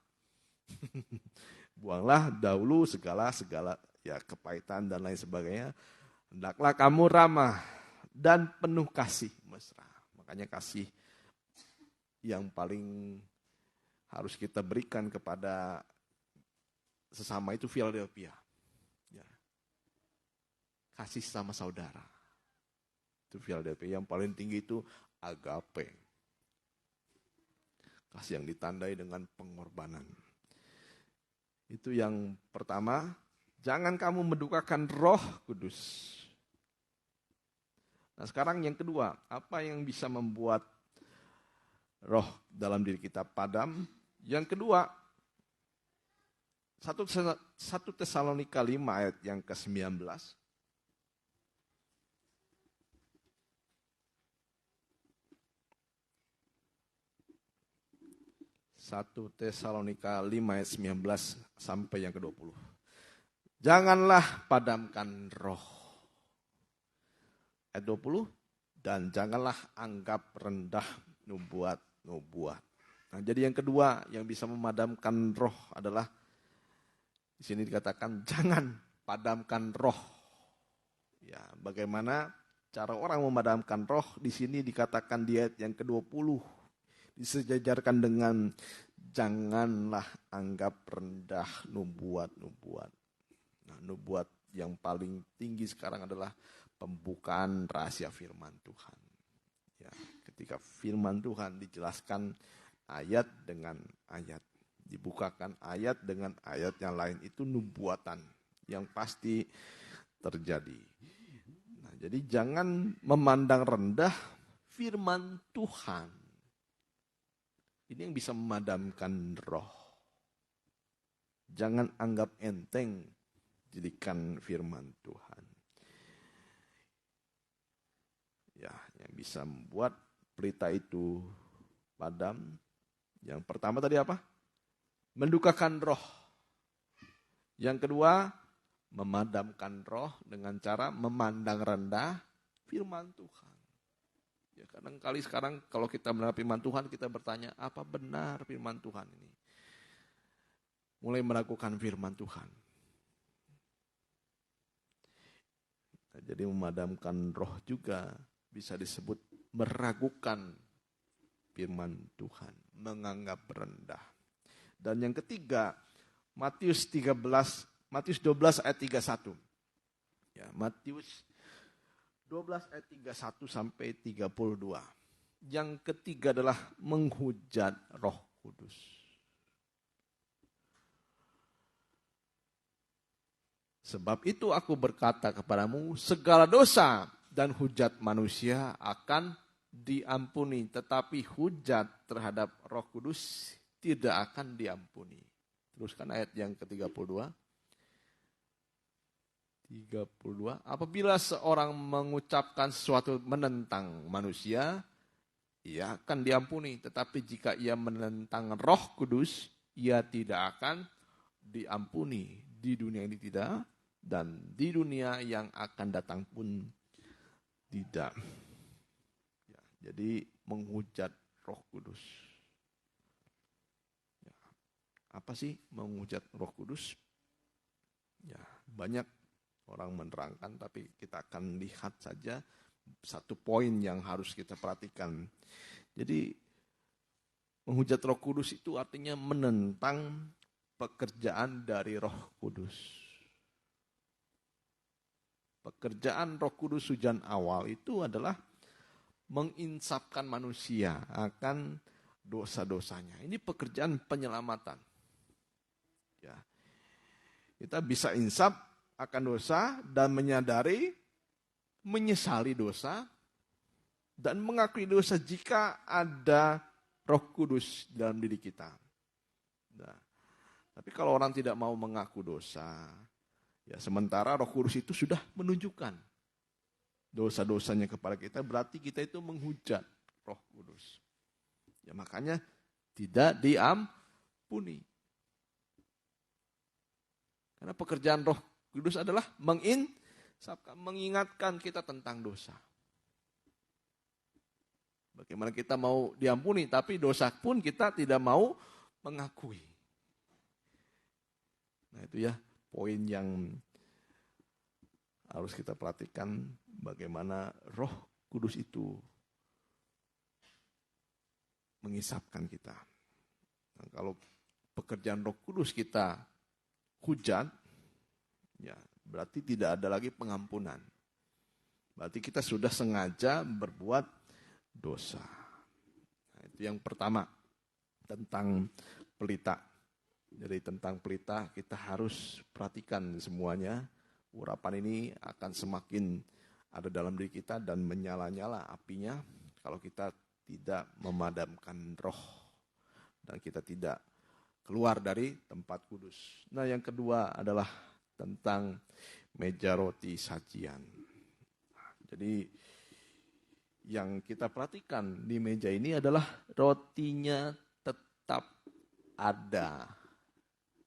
Speaker 3: Buanglah dahulu segala ya kepahitan dan lain sebagainya. Hendaklah kamu ramah dan penuh kasih mesra. Makanya kasih yang paling harus kita berikan kepada sesama itu Philadelphia. Ya. Kasih sama saudara. Itu Philadelphia. Yang paling tinggi itu agape. Kasih yang ditandai dengan pengorbanan. Itu yang pertama. Jangan kamu mendukakan Roh Kudus. Nah sekarang yang kedua. Apa yang bisa membuat roh dalam diri kita padam? Yang kedua. 1 Tesalonika 5 ayat yang ke-19. 1 Tesalonika 5 ayat 19 sampai yang ke-20. Janganlah padamkan roh. Ayat 20. Dan janganlah anggap rendah nubuat. Nah, jadi yang kedua yang bisa memadamkan roh adalah di sini dikatakan jangan padamkan roh. Ya, bagaimana cara orang memadamkan roh? Di sini dikatakan di ayat yang ke-20. Disejajarkan dengan janganlah anggap rendah nubuat. Nah, nubuat yang paling tinggi sekarang adalah pembukaan rahasia firman Tuhan. Ya, ketika firman Tuhan dijelaskan ayat dengan ayat. Dibukakan ayat dengan ayat yang lain, itu nubuatan yang pasti terjadi. Nah, jadi jangan memandang rendah firman Tuhan. Ini yang bisa memadamkan roh. Jangan anggap enteng jadikan firman Tuhan. Ya, yang bisa membuat pelita itu padam. Yang pertama tadi apa? Mendukakan roh. Yang kedua, memadamkan roh dengan cara memandang rendah firman Tuhan. Ya, kadang-kali sekarang kalau kita mendengar firman Tuhan, kita bertanya, apa benar firman Tuhan ini? Mulai meragukan firman Tuhan. Nah, jadi memadamkan roh juga bisa disebut meragukan firman Tuhan, menganggap rendah. Dan yang ketiga, Matius 12 ayat 31. Ya, Matius 12 ayat 31 sampai 32. Yang ketiga adalah menghujat Roh Kudus. Sebab itu aku berkata kepadamu, segala dosa dan hujat manusia akan diampuni, tetapi hujat terhadap Roh Kudus tidak akan diampuni. Teruskan ayat yang ke-32. 32. Apabila seorang mengucapkan sesuatu menentang manusia, ia akan diampuni. Tetapi jika ia menentang Roh Kudus, ia tidak akan diampuni. Di dunia ini tidak, dan di dunia yang akan datang pun tidak. Ya, jadi menghujat Roh Kudus. Apa sih menghujat Roh Kudus? Ya, banyak orang menerangkan, tapi kita akan lihat saja satu poin yang harus kita perhatikan. Jadi menghujat Roh Kudus itu artinya menentang pekerjaan dari Roh Kudus. Pekerjaan Roh Kudus hujan awal itu adalah menginsafkan manusia akan dosa-dosanya. Ini pekerjaan penyelamatan. Ya. Kita bisa insaf akan dosa dan menyesali dosa dan mengakui dosa jika ada Roh Kudus dalam diri kita. Nah, tapi kalau orang tidak mau mengaku dosa, ya sementara Roh Kudus itu sudah menunjukkan dosa-dosanya kepada kita, berarti kita itu menghujat Roh Kudus. Ya makanya tidak diampuni. Karena pekerjaan Roh Kudus adalah mengingatkan kita tentang dosa. Bagaimana kita mau diampuni, tapi dosa pun kita tidak mau mengakui. Nah itu ya poin yang harus kita perhatikan, bagaimana Roh Kudus itu mengisapkan kita. Nah, kalau pekerjaan Roh Kudus kita hujat, ya berarti tidak ada lagi pengampunan. Berarti kita sudah sengaja berbuat dosa. Nah, itu yang pertama tentang pelita. Jadi tentang pelita kita harus perhatikan semuanya. Urapan ini akan semakin ada dalam diri kita dan menyala-nyala apinya kalau kita tidak memadamkan roh dan kita tidak keluar dari tempat kudus. Nah yang kedua adalah tentang meja roti sajian. Jadi yang kita perhatikan di meja ini adalah rotinya tetap ada.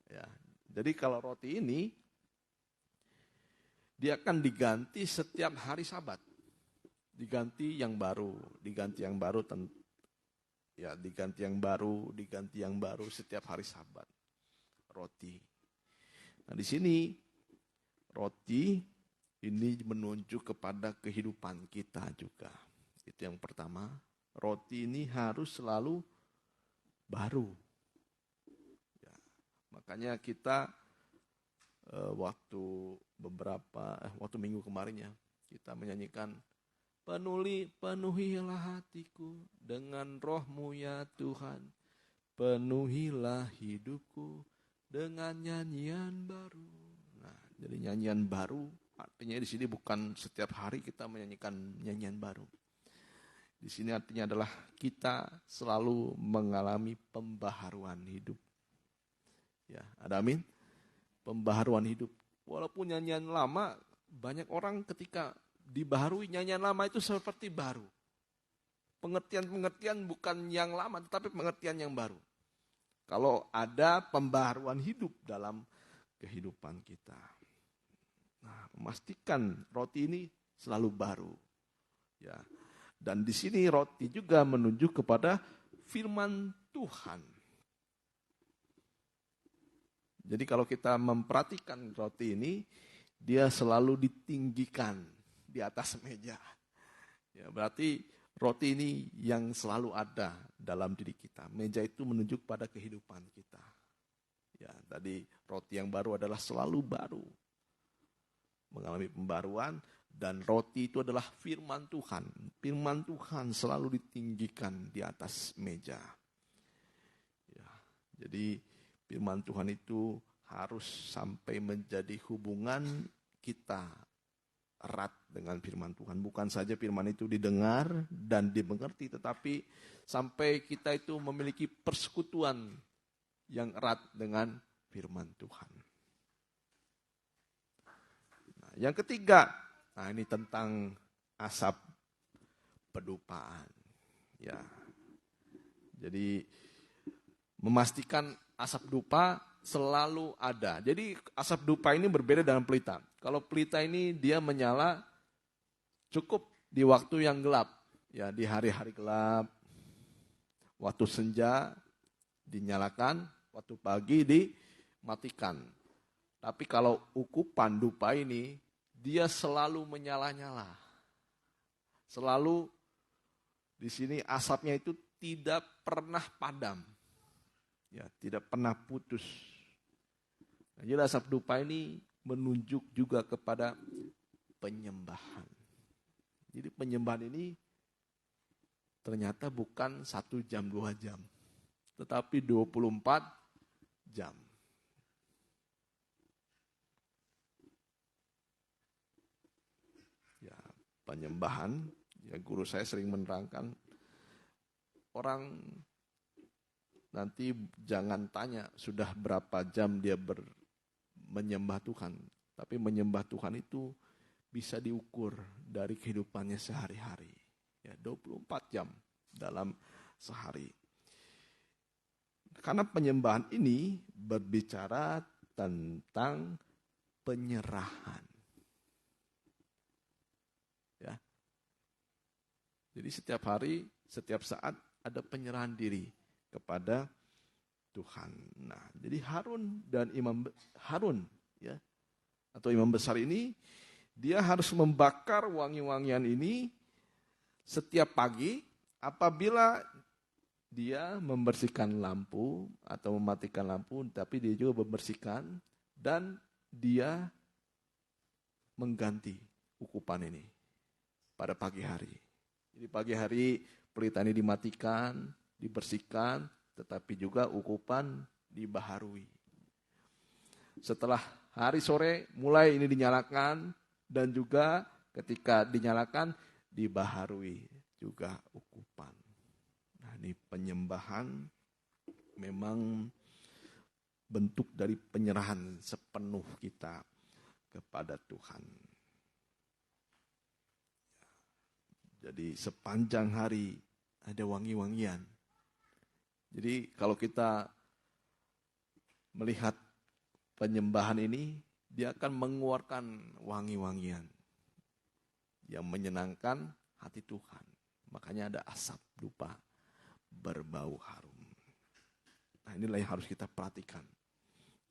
Speaker 3: Ya, jadi kalau roti ini dia akan diganti setiap hari Sabat. Diganti yang baru diganti yang baru setiap hari Sabat. Roti. Nah, di sini roti ini menunjuk kepada kehidupan kita juga. Itu yang pertama. Roti ini harus selalu baru. Ya, makanya kita waktu minggu kemarin ya, kita menyanyikan penuhilah hatiku dengan roh-Mu ya Tuhan. penuhilah hidupku dengan nyanyian baru. Nah, jadi nyanyian baru artinya di sini bukan setiap hari kita menyanyikan nyanyian baru. Di sini artinya adalah kita selalu mengalami pembaharuan hidup. Ya, ada amin. Pembaharuan hidup. Walaupun nyanyian lama, banyak orang ketika dibaharui nyanyian lama itu seperti baru. Pengertian-pengertian bukan yang lama, tetapi pengertian yang baru. Kalau ada pembaharuan hidup dalam kehidupan kita. Nah, memastikan roti ini selalu baru. Ya. Dan di sini roti juga menunjuk kepada firman Tuhan. Jadi kalau kita memperhatikan roti ini, dia selalu ditinggikan di atas meja. Ya, berarti roti ini yang selalu ada dalam diri kita. Meja itu menunjuk pada kehidupan kita. Ya, tadi roti yang baru adalah selalu baru. Mengalami pembaruan, dan roti itu adalah firman Tuhan. Firman Tuhan selalu ditinggikan di atas meja. Ya, jadi firman Tuhan itu harus sampai menjadi hubungan kita erat dengan firman Tuhan. Bukan saja firman itu didengar dan dimengerti, tetapi sampai kita itu memiliki persekutuan yang erat dengan firman Tuhan. Nah, yang ketiga, nah ini tentang asap pedupaan. Ya, jadi memastikan asap dupa selalu ada. Jadi asap dupa ini berbeda dengan pelita. Kalau pelita ini dia menyala cukup di waktu yang gelap. Ya, di hari-hari gelap, waktu senja dinyalakan, waktu pagi dimatikan. Tapi kalau ukupan dupa ini, dia selalu menyala-nyala. Selalu di sini asapnya itu tidak pernah padam. Ya, tidak pernah putus. Nah, jadi asap dupa ini menunjuk juga kepada penyembahan. Jadi penyembahan ini ternyata bukan 1 jam, 2 jam. Tetapi 24 jam. Ya, penyembahan, ya guru saya sering menerangkan, orang nanti jangan tanya sudah berapa jam dia menyembah Tuhan. Tapi menyembah Tuhan itu bisa diukur dari kehidupannya sehari-hari. Ya, 24 jam dalam sehari. Karena penyembahan ini berbicara tentang penyerahan. Ya. Jadi setiap hari, setiap saat ada penyerahan diri kepada Tuhan. Nah, jadi Harun dan Harun ya, atau imam besar ini, dia harus membakar wangi-wangian ini setiap pagi apabila dia membersihkan lampu atau mematikan lampu, tapi dia juga membersihkan dan dia mengganti ukupan ini pada pagi hari. Jadi pagi hari pelita ini dimatikan, dibersihkan, tetapi juga ukupan dibaharui. Setelah hari sore mulai ini dinyalakan, dan juga ketika dinyalakan dibaharui juga ukupan. Nah, ini penyembahan memang bentuk dari penyerahan sepenuh kita kepada Tuhan. Jadi sepanjang hari ada wangi-wangian. Jadi kalau kita melihat penyembahan ini, dia akan mengeluarkan wangi-wangian yang menyenangkan hati Tuhan. Makanya ada asap dupa berbau harum. Nah, inilah yang harus kita perhatikan.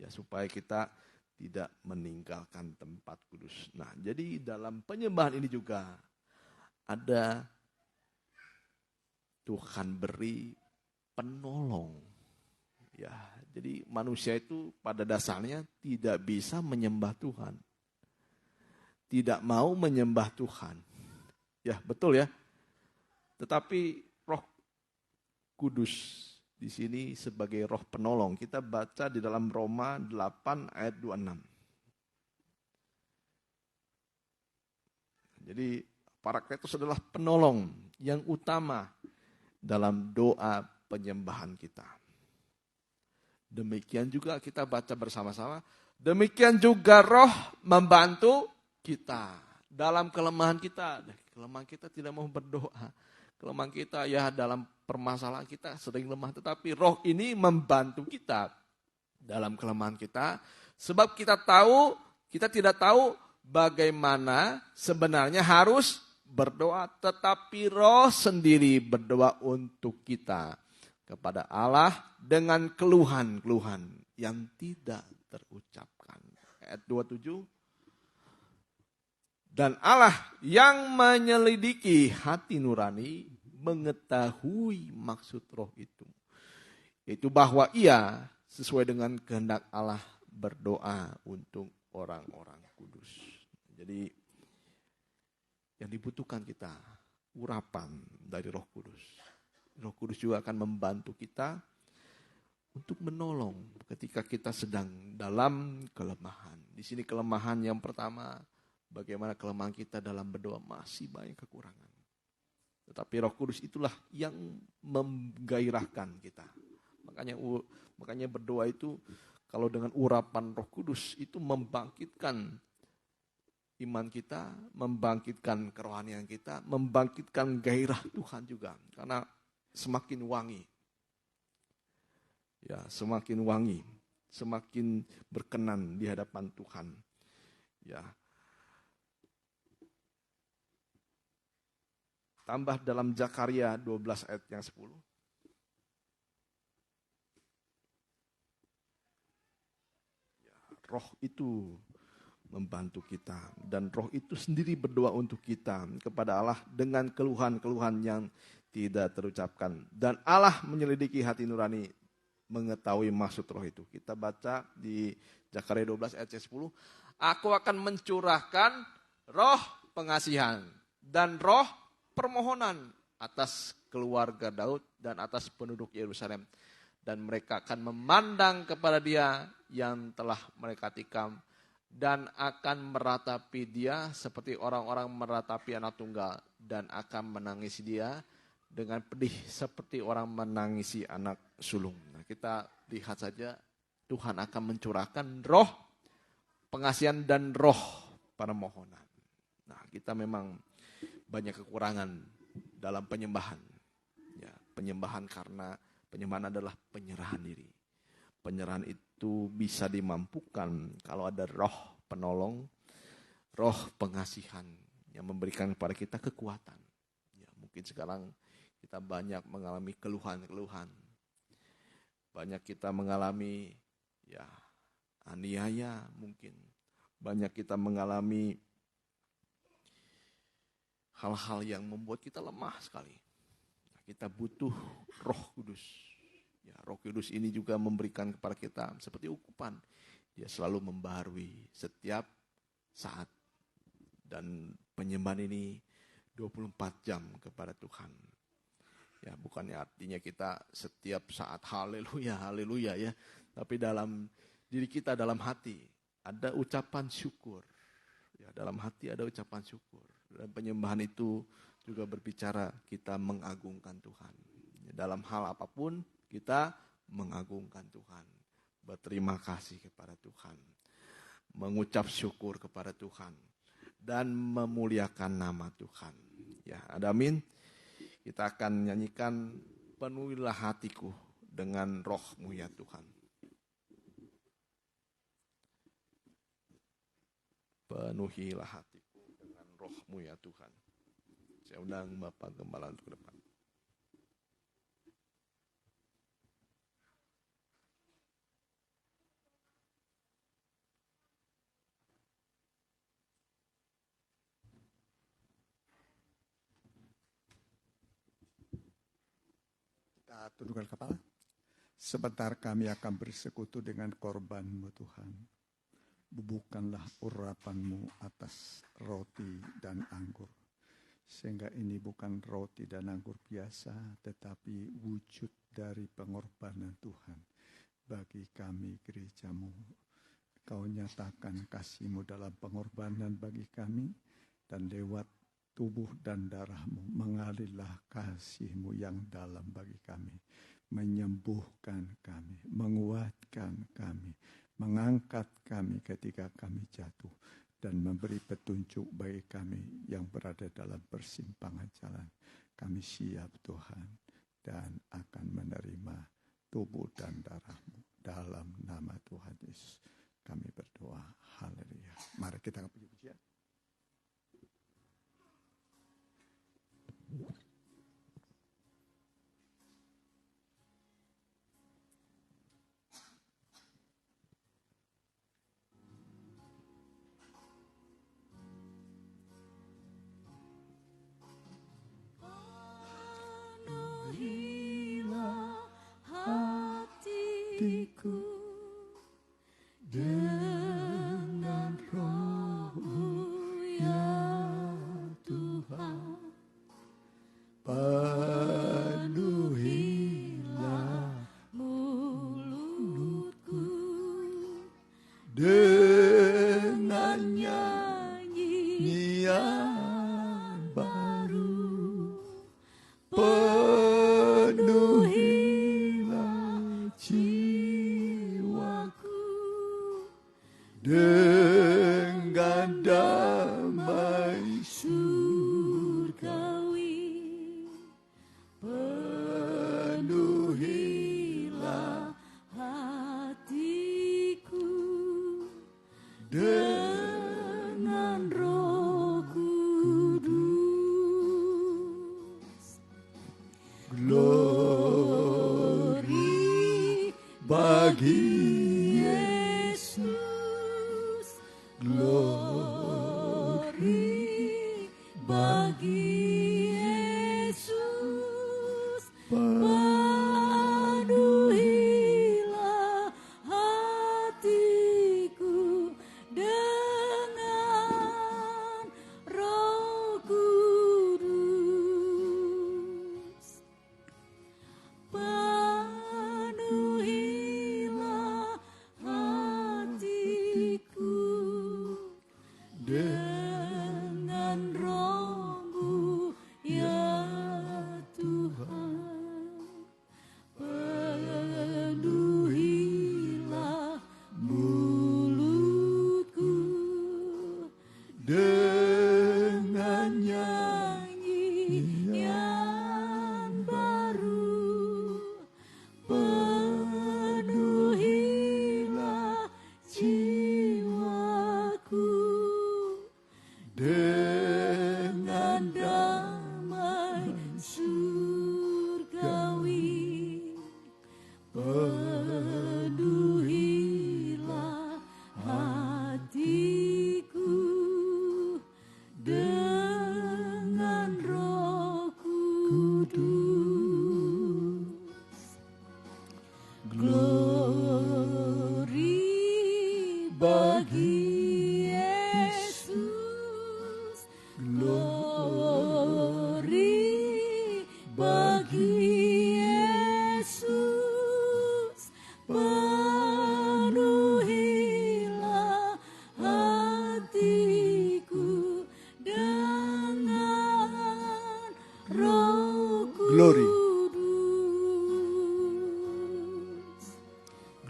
Speaker 3: Ya, supaya kita tidak meninggalkan tempat kudus. Nah, jadi dalam penyembahan ini juga ada Tuhan beri penolong. Ya, jadi manusia itu pada dasarnya tidak bisa menyembah Tuhan. Tidak mau menyembah Tuhan. Ya, betul ya. Tetapi Roh Kudus di sini sebagai roh penolong. Kita baca di dalam Roma 8 ayat 26. Jadi Parakletos adalah penolong yang utama dalam doa penyembahan kita. Demikian juga kita baca bersama-sama. Demikian juga roh membantu kita dalam kelemahan kita. Kelemahan kita tidak mau berdoa. Kelemahan kita ya dalam permasalahan kita sering lemah. Tetapi roh ini membantu kita dalam kelemahan kita. Sebab kita tidak tahu bagaimana sebenarnya harus berdoa. Tetapi roh sendiri berdoa untuk kita kepada Allah dengan keluhan-keluhan yang tidak terucapkan. Ayat 27. Dan Allah yang menyelidiki hati nurani mengetahui maksud roh itu. Yaitu bahwa ia sesuai dengan kehendak Allah berdoa untuk orang-orang kudus. Jadi yang dibutuhkan kita urapan dari Roh Kudus. Roh Kudus juga akan membantu kita untuk menolong ketika kita sedang dalam kelemahan. Di sini kelemahan yang pertama, bagaimana kelemahan kita dalam berdoa masih banyak kekurangan. Tetapi Roh Kudus itulah yang menggairahkan kita. Makanya berdoa itu kalau dengan urapan Roh Kudus itu membangkitkan iman kita, membangkitkan kerohanian kita, membangkitkan gairah Tuhan juga. Karena semakin wangi. Ya, semakin wangi, semakin berkenan di hadapan Tuhan. Ya. Tambah dalam Zakaria 12 ayat yang 10. Ya, roh itu membantu kita. Dan roh itu sendiri berdoa untuk kita kepada Allah dengan keluhan-keluhan yang tidak terucapkan. Dan Allah menyelidiki hati nurani mengetahui maksud roh itu. Kita baca di Zakaria 12 ayat 10. Aku akan mencurahkan roh pengasihan dan roh permohonan atas keluarga Daud dan atas penduduk Yerusalem. Dan mereka akan memandang kepada dia yang telah mereka tikam dan akan meratapi dia seperti orang-orang meratapi anak tunggal dan akan menangisi dia dengan pedih seperti orang menangisi anak sulung. Nah, kita lihat saja Tuhan akan mencurahkan roh pengasihan dan roh permohonan. Nah, kita memang banyak kekurangan dalam penyembahan. Ya, penyembahan karena penyembahan adalah penyerahan diri. Penyerahan itu bisa dimampukan kalau ada roh penolong, roh pengasihan yang memberikan kepada kita kekuatan. Ya, mungkin sekarang kita banyak mengalami keluhan-keluhan. Banyak kita mengalami ya aniaya mungkin. Banyak kita mengalami hal-hal yang membuat kita lemah sekali. Kita butuh Roh Kudus. Ya, Roh Kudus ini juga memberikan kepada kita seperti ukupan. Dia selalu membaharui setiap saat. Dan penyembahan ini 24 jam kepada Tuhan. Ya, bukannya artinya kita setiap saat haleluya, haleluya ya. Tapi dalam diri kita, dalam hati ada ucapan syukur. Ya, dalam hati ada ucapan syukur. Dan penyembahan itu juga berbicara kita mengagungkan Tuhan. Ya, dalam hal apapun kita mengagungkan Tuhan. Berterima kasih kepada Tuhan. Mengucap syukur kepada Tuhan. Dan memuliakan nama Tuhan. Ya, ada amin. Kita akan nyanyikan penuhilah hatiku dengan roh-Mu ya Tuhan. Penuhilah hatiku dengan roh-Mu ya Tuhan. Saya undang Bapak Gembala untuk ke depan.
Speaker 1: Kita tundukkan kepala. Sebentar kami akan bersekutu dengan korban-Mu Tuhan. Bubuhkanlah urapan-Mu atas roti dan anggur. Sehingga ini bukan roti dan anggur biasa, tetapi wujud dari pengorbanan Tuhan bagi kami gereja-Mu. Kau nyatakan kasih-Mu dalam pengorbanan bagi kami, dan lewat tubuh dan darah-Mu mengalirlah kasih-Mu yang dalam bagi kami, menyembuhkan kami, menguatkan kami, mengangkat kami ketika kami jatuh, dan memberi petunjuk bagi kami yang berada dalam persimpangan jalan. Kami siap Tuhan, dan akan menerima tubuh dan darah-Mu. Dalam nama Tuhan Yesus kami berdoa. Haleluya. Mari kita puji pujian.
Speaker 2: Penuhilah hatiku dengan Roh-Mu ya Tuhan. Penuhilah mulutku dengan nyanyian baru. Penuhilah jiwaku dengan damai surgawi. Penuhilah hatiku dengan Roh Kudus. Glory bagi Yesus, glory bagi Yesus. Penuhilah hatiku dengan Roh Kudus. Penuhilah hatiku dengan Roh-Mu ya Tuhan. Penuhilah mulutku dengan nyanyian baru. Penuhilah jiwaku dengan damai surgawi. Penuhilah hatiku dengan Roh Kudus. Glory bagi Yesus, glory bagi Yesus. Penuhilah hatiku dengan Roh
Speaker 1: Glory.
Speaker 2: Kudus.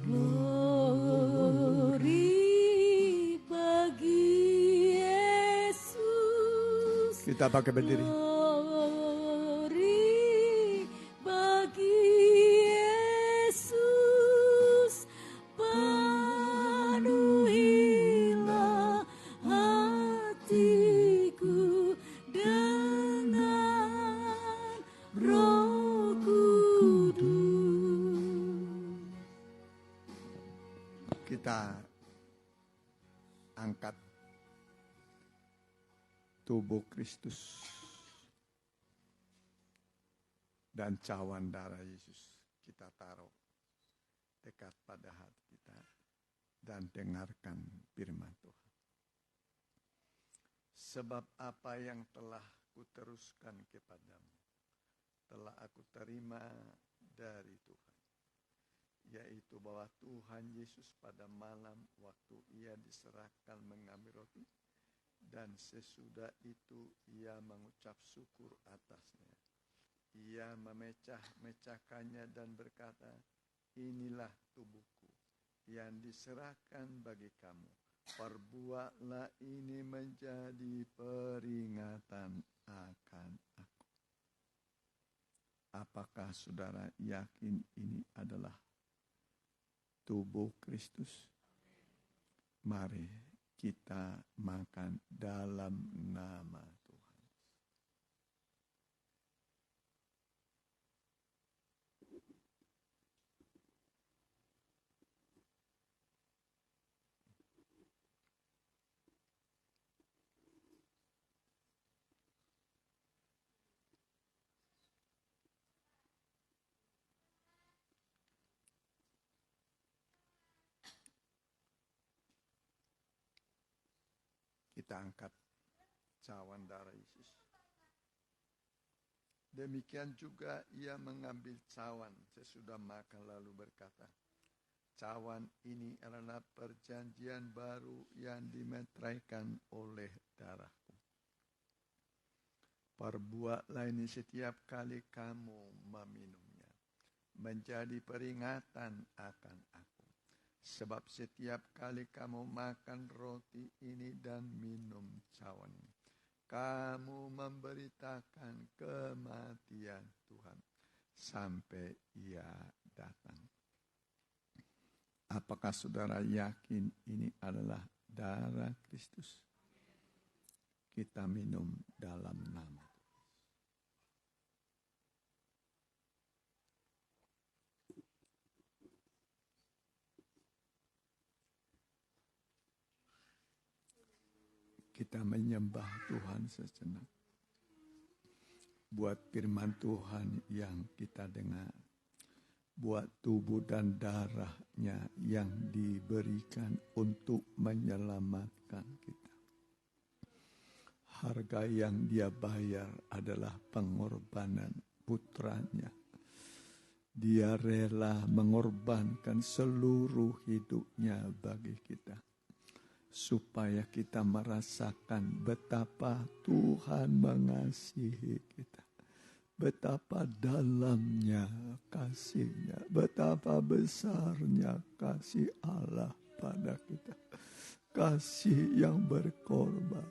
Speaker 2: Glory bagi Yesus.
Speaker 1: Kita pakai berdiri.
Speaker 2: Glory bagi Yesus. Penuhilah hatiku dengan Roh Kudus.
Speaker 1: Kita angkat tubuh Kristus dan cawan darah Yesus, kita taruh dekat pada hati kita dan dengarkan firman Tuhan. Sebab apa yang telah aku teruskan kepadamu telah aku terima dari Tuhan, yaitu bahwa Tuhan Yesus pada malam waktu ia diserahkan mengambil roti, dan sesudah itu ia mengucap syukur atasnya. Ia memecah-mecahkannya dan berkata, inilah tubuhku yang diserahkan bagi kamu. Perbuatlah ini menjadi peringatan akan aku. Apakah saudara yakin ini adalah tubuh Kristus? Mari kita makan dalam nama Tuhan. Kita angkat cawan darah Yesus. Demikian juga ia mengambil cawan sesudah makan lalu berkata, cawan ini adalah perjanjian baru yang dimeteraikan oleh darahku. Perbuatlah ini setiap kali kamu meminumnya, menjadi peringatan akan aku. Sebab setiap kali kamu makan roti ini dan minum cawan ini, kamu memberitakan kematian Tuhan sampai ia datang. Apakah saudara yakin ini adalah darah Kristus? Kita minum dalam nama. Kita menyembah Tuhan sejenak. Buat firman Tuhan yang kita dengar. Buat tubuh dan darahnya yang diberikan untuk menyelamatkan kita. Harga yang dia bayar adalah pengorbanan putranya. Dia rela mengorbankan seluruh hidupnya bagi kita. Supaya kita merasakan betapa Tuhan mengasihi kita. Betapa dalamnya kasih-Nya. Betapa besarnya kasih Allah pada kita. Kasih yang berkorban.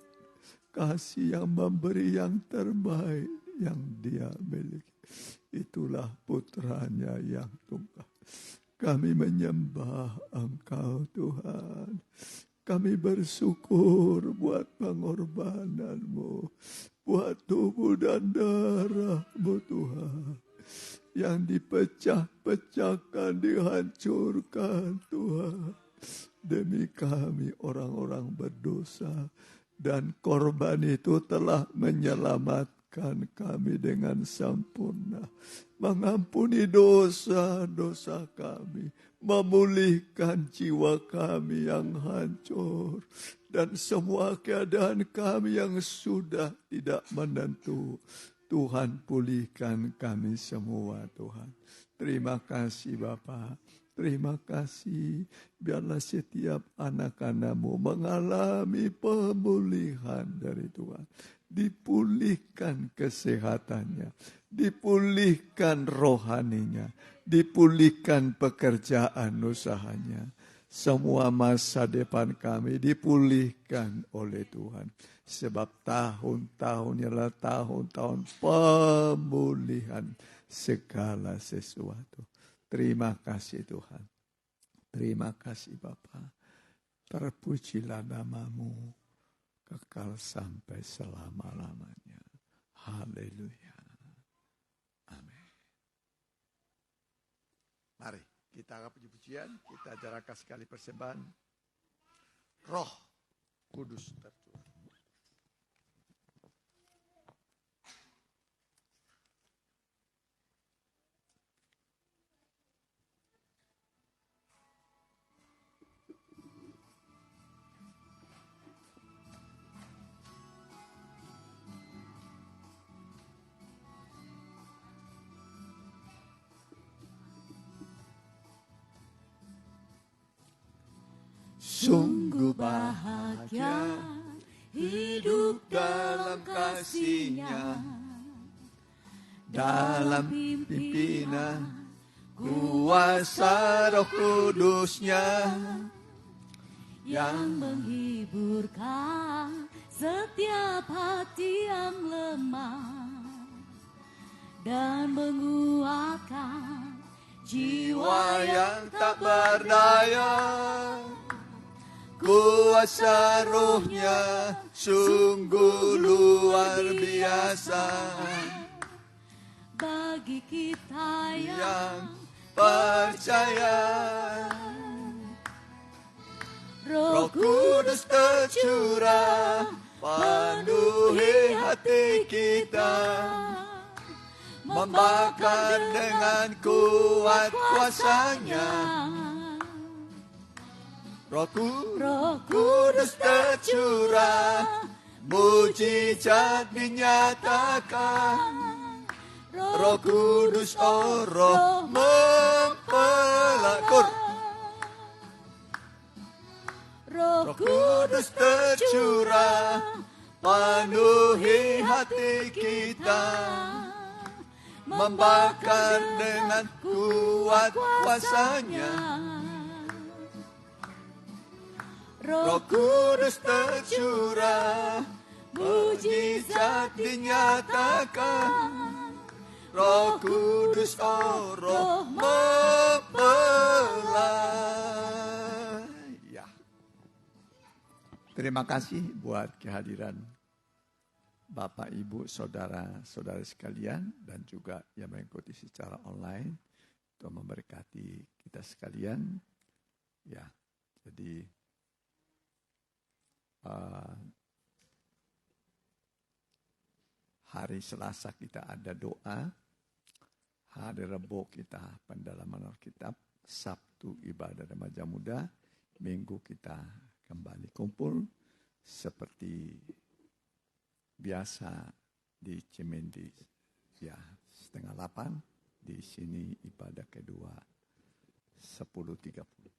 Speaker 1: Kasih yang memberi yang terbaik yang dia miliki. Itulah putranya yang tunggal. Kami menyembah Engkau Tuhan. Kami bersyukur buat pengorbanan-Mu, buat tubuh dan darah-Mu Tuhan, yang dipecah-pecahkan, dihancurkan Tuhan, demi kami orang-orang berdosa, dan korban itu telah menyelamatkan kami dengan sempurna, mengampuni dosa-dosa kami, memulihkan jiwa kami yang hancur, dan semua keadaan kami yang sudah tidak menentu. Tuhan pulihkan kami semua Tuhan. Terima kasih Bapa. Terima kasih. Biarlah setiap anak-anak-Mu mengalami pemulihan dari Tuhan. Dipulihkan kesehatannya. Dipulihkan rohaninya. Dipulihkan pekerjaan usahanya. Semua masa depan kami dipulihkan oleh Tuhan. Sebab tahun-tahunnya adalah tahun-tahun pemulihan segala sesuatu. Terima kasih Tuhan. Terima kasih Bapa. Terpujilah nama-Mu kekal sampai selama-lamanya. Haleluya. Amin. Mari kita angkat puji-pujian, kita ajarkan sekali persembahan. Roh Kudus tercurah. Sungguh bahagia hidup dalam kasih-Nya, dalam pimpinan kuasa Roh Kudus-Nya
Speaker 2: yang menghiburkan setiap hati yang lemah dan menguatkan jiwa yang tak berdaya.
Speaker 1: Kuasa Roh-Nya sungguh luar biasa
Speaker 2: bagi kita
Speaker 1: yang percaya. Roh Kudus tercurah penuhi hati kita, membakar dengan kuat kuasa-Nya. Roh Kudus tercurah, mujizat dinyatakan. Roh Kudus, oh Roh mempelakor. Roh Kudus tercurah, penuhi hati kita, membakar dengan kuat kuasa-Nya. Roh Kudus tercurah, mujizat dinyatakan. Roh Kudus, oh Roh mempelai. Ya. Terima kasih buat kehadiran Bapak, Ibu, saudara-saudara sekalian, dan juga yang mengikuti secara online untuk memberkati kita sekalian. Ya, jadi hari Selasa kita ada doa, hari Rebo kita pendalaman Alkitab, Sabtu ibadah remaja muda, Minggu kita kembali kumpul seperti biasa di Cimindi, ya 7:30. Di sini ibadah kedua 10:30.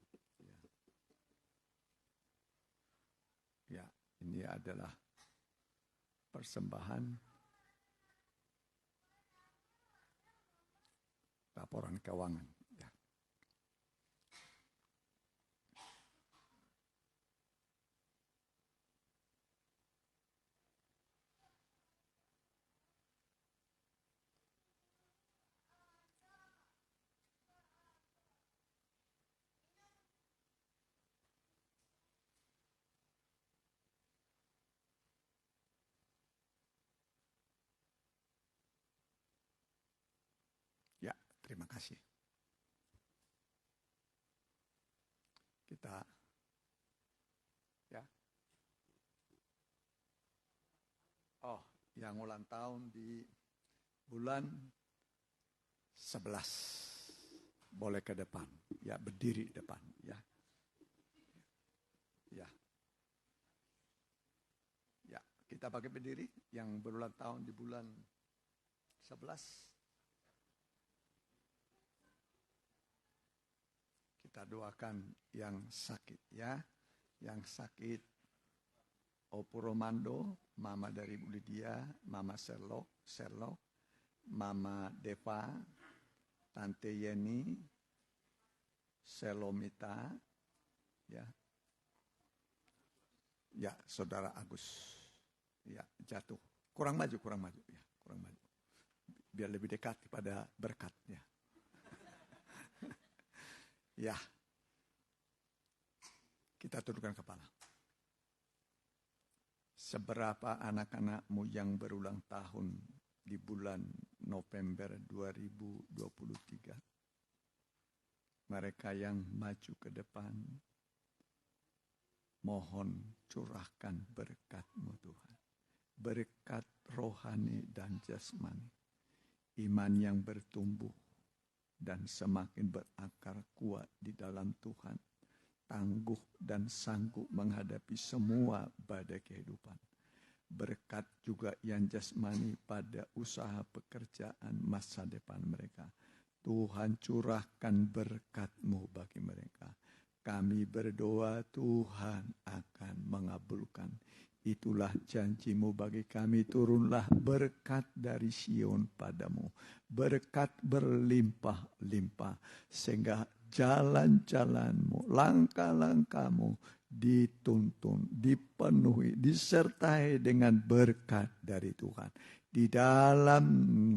Speaker 1: Ya, ini adalah persembahan laporan keuangan. Ya. Ya, terima kasih. Kita ya. Oh, yang ulang tahun di bulan 11. Boleh ke depan. Ya, berdiri depan, ya. Ya. Ya, kita pakai berdiri yang berulang tahun di bulan 11. Kita doakan yang sakit, ya. Yang sakit Opo Romando, Mama dari Bu Lydia, Mama Serlok, Mama Deva, Tante Yeni, Selomita, ya. Ya, Saudara Agus. Ya, jatuh. Kurang maju, ya, kurang maju. Biar lebih dekat kepada berkat, ya. Ya, kita tundukkan kepala. Seberapa anak-anakmu yang berulang tahun di bulan November 2023? Mereka yang maju ke depan, mohon curahkan berkat-Mu Tuhan. Berkat rohani dan jasmani. Iman yang bertumbuh dan semakin berakar kuat di dalam Tuhan, tangguh dan sanggup menghadapi semua badai kehidupan. Berkat juga yang jasmani pada usaha pekerjaan masa depan mereka. Tuhan curahkan berkat-Mu bagi mereka. Kami berdoa Tuhan akan mengabulkan. Itulah janji-Mu bagi kami, turunlah berkat dari Sion padamu. Berkat berlimpah-limpah, sehingga jalan-jalan-Mu, langkah-langkah-Mu dituntun, dipenuhi, disertai dengan berkat dari Tuhan. Di dalam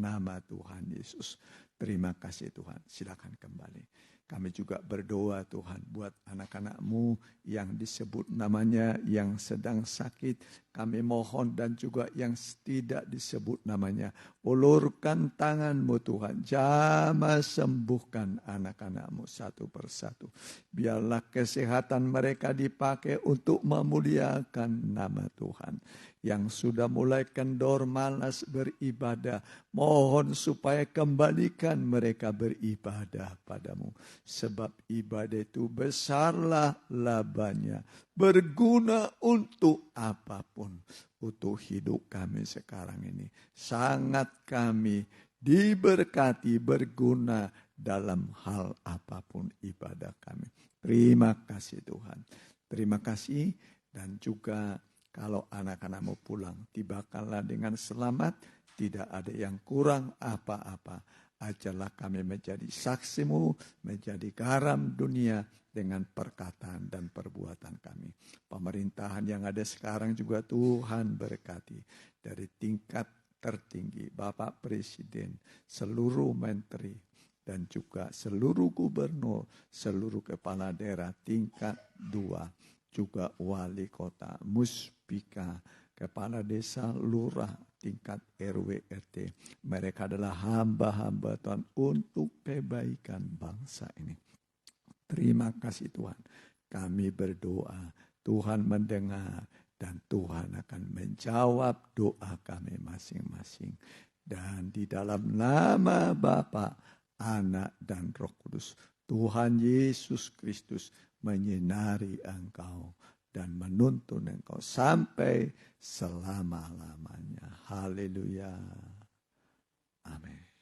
Speaker 1: nama Tuhan Yesus. Terima kasih Tuhan. Silakan kembali. Kami juga berdoa Tuhan buat anak-anak-Mu yang disebut namanya, yang sedang sakit. Kami mohon dan juga yang tidak disebut namanya. Ulurkan tangan-Mu Tuhan. Jamah sembuhkan anak-anak-Mu satu persatu. Biarlah kesehatan mereka dipakai untuk memuliakan nama Tuhan. Yang sudah mulai kendor malas beribadah, mohon supaya kembalikan mereka beribadah padamu. Sebab ibadah itu besarlah labanya, berguna untuk apapun. Untuk hidup kami sekarang ini, sangat kami diberkati, berguna dalam hal apapun ibadah kami. Terima kasih Tuhan. Terima kasih. Dan juga kalau anak-anak-Mu pulang, tibakanlah dengan selamat, tidak ada yang kurang apa-apa. Ajarlah kami menjadi saksi-Mu, menjadi garam dunia dengan perkataan dan perbuatan kami. Pemerintahan yang ada sekarang juga Tuhan berkati. Dari tingkat tertinggi, Bapak Presiden, seluruh menteri, dan juga seluruh gubernur, seluruh kepala daerah tingkat 2. Juga wali kota, muspika, kepala desa, lurah, tingkat RW RT. Mereka adalah hamba-hamba Tuhan untuk kebaikan bangsa ini. Terima kasih Tuhan. Kami berdoa, Tuhan mendengar dan Tuhan akan menjawab doa kami masing-masing. Dan di dalam nama Bapa, Anak dan Roh Kudus, Tuhan Yesus Kristus menyinari engkau dan menuntun engkau sampai selama-lamanya. Haleluya. Amin.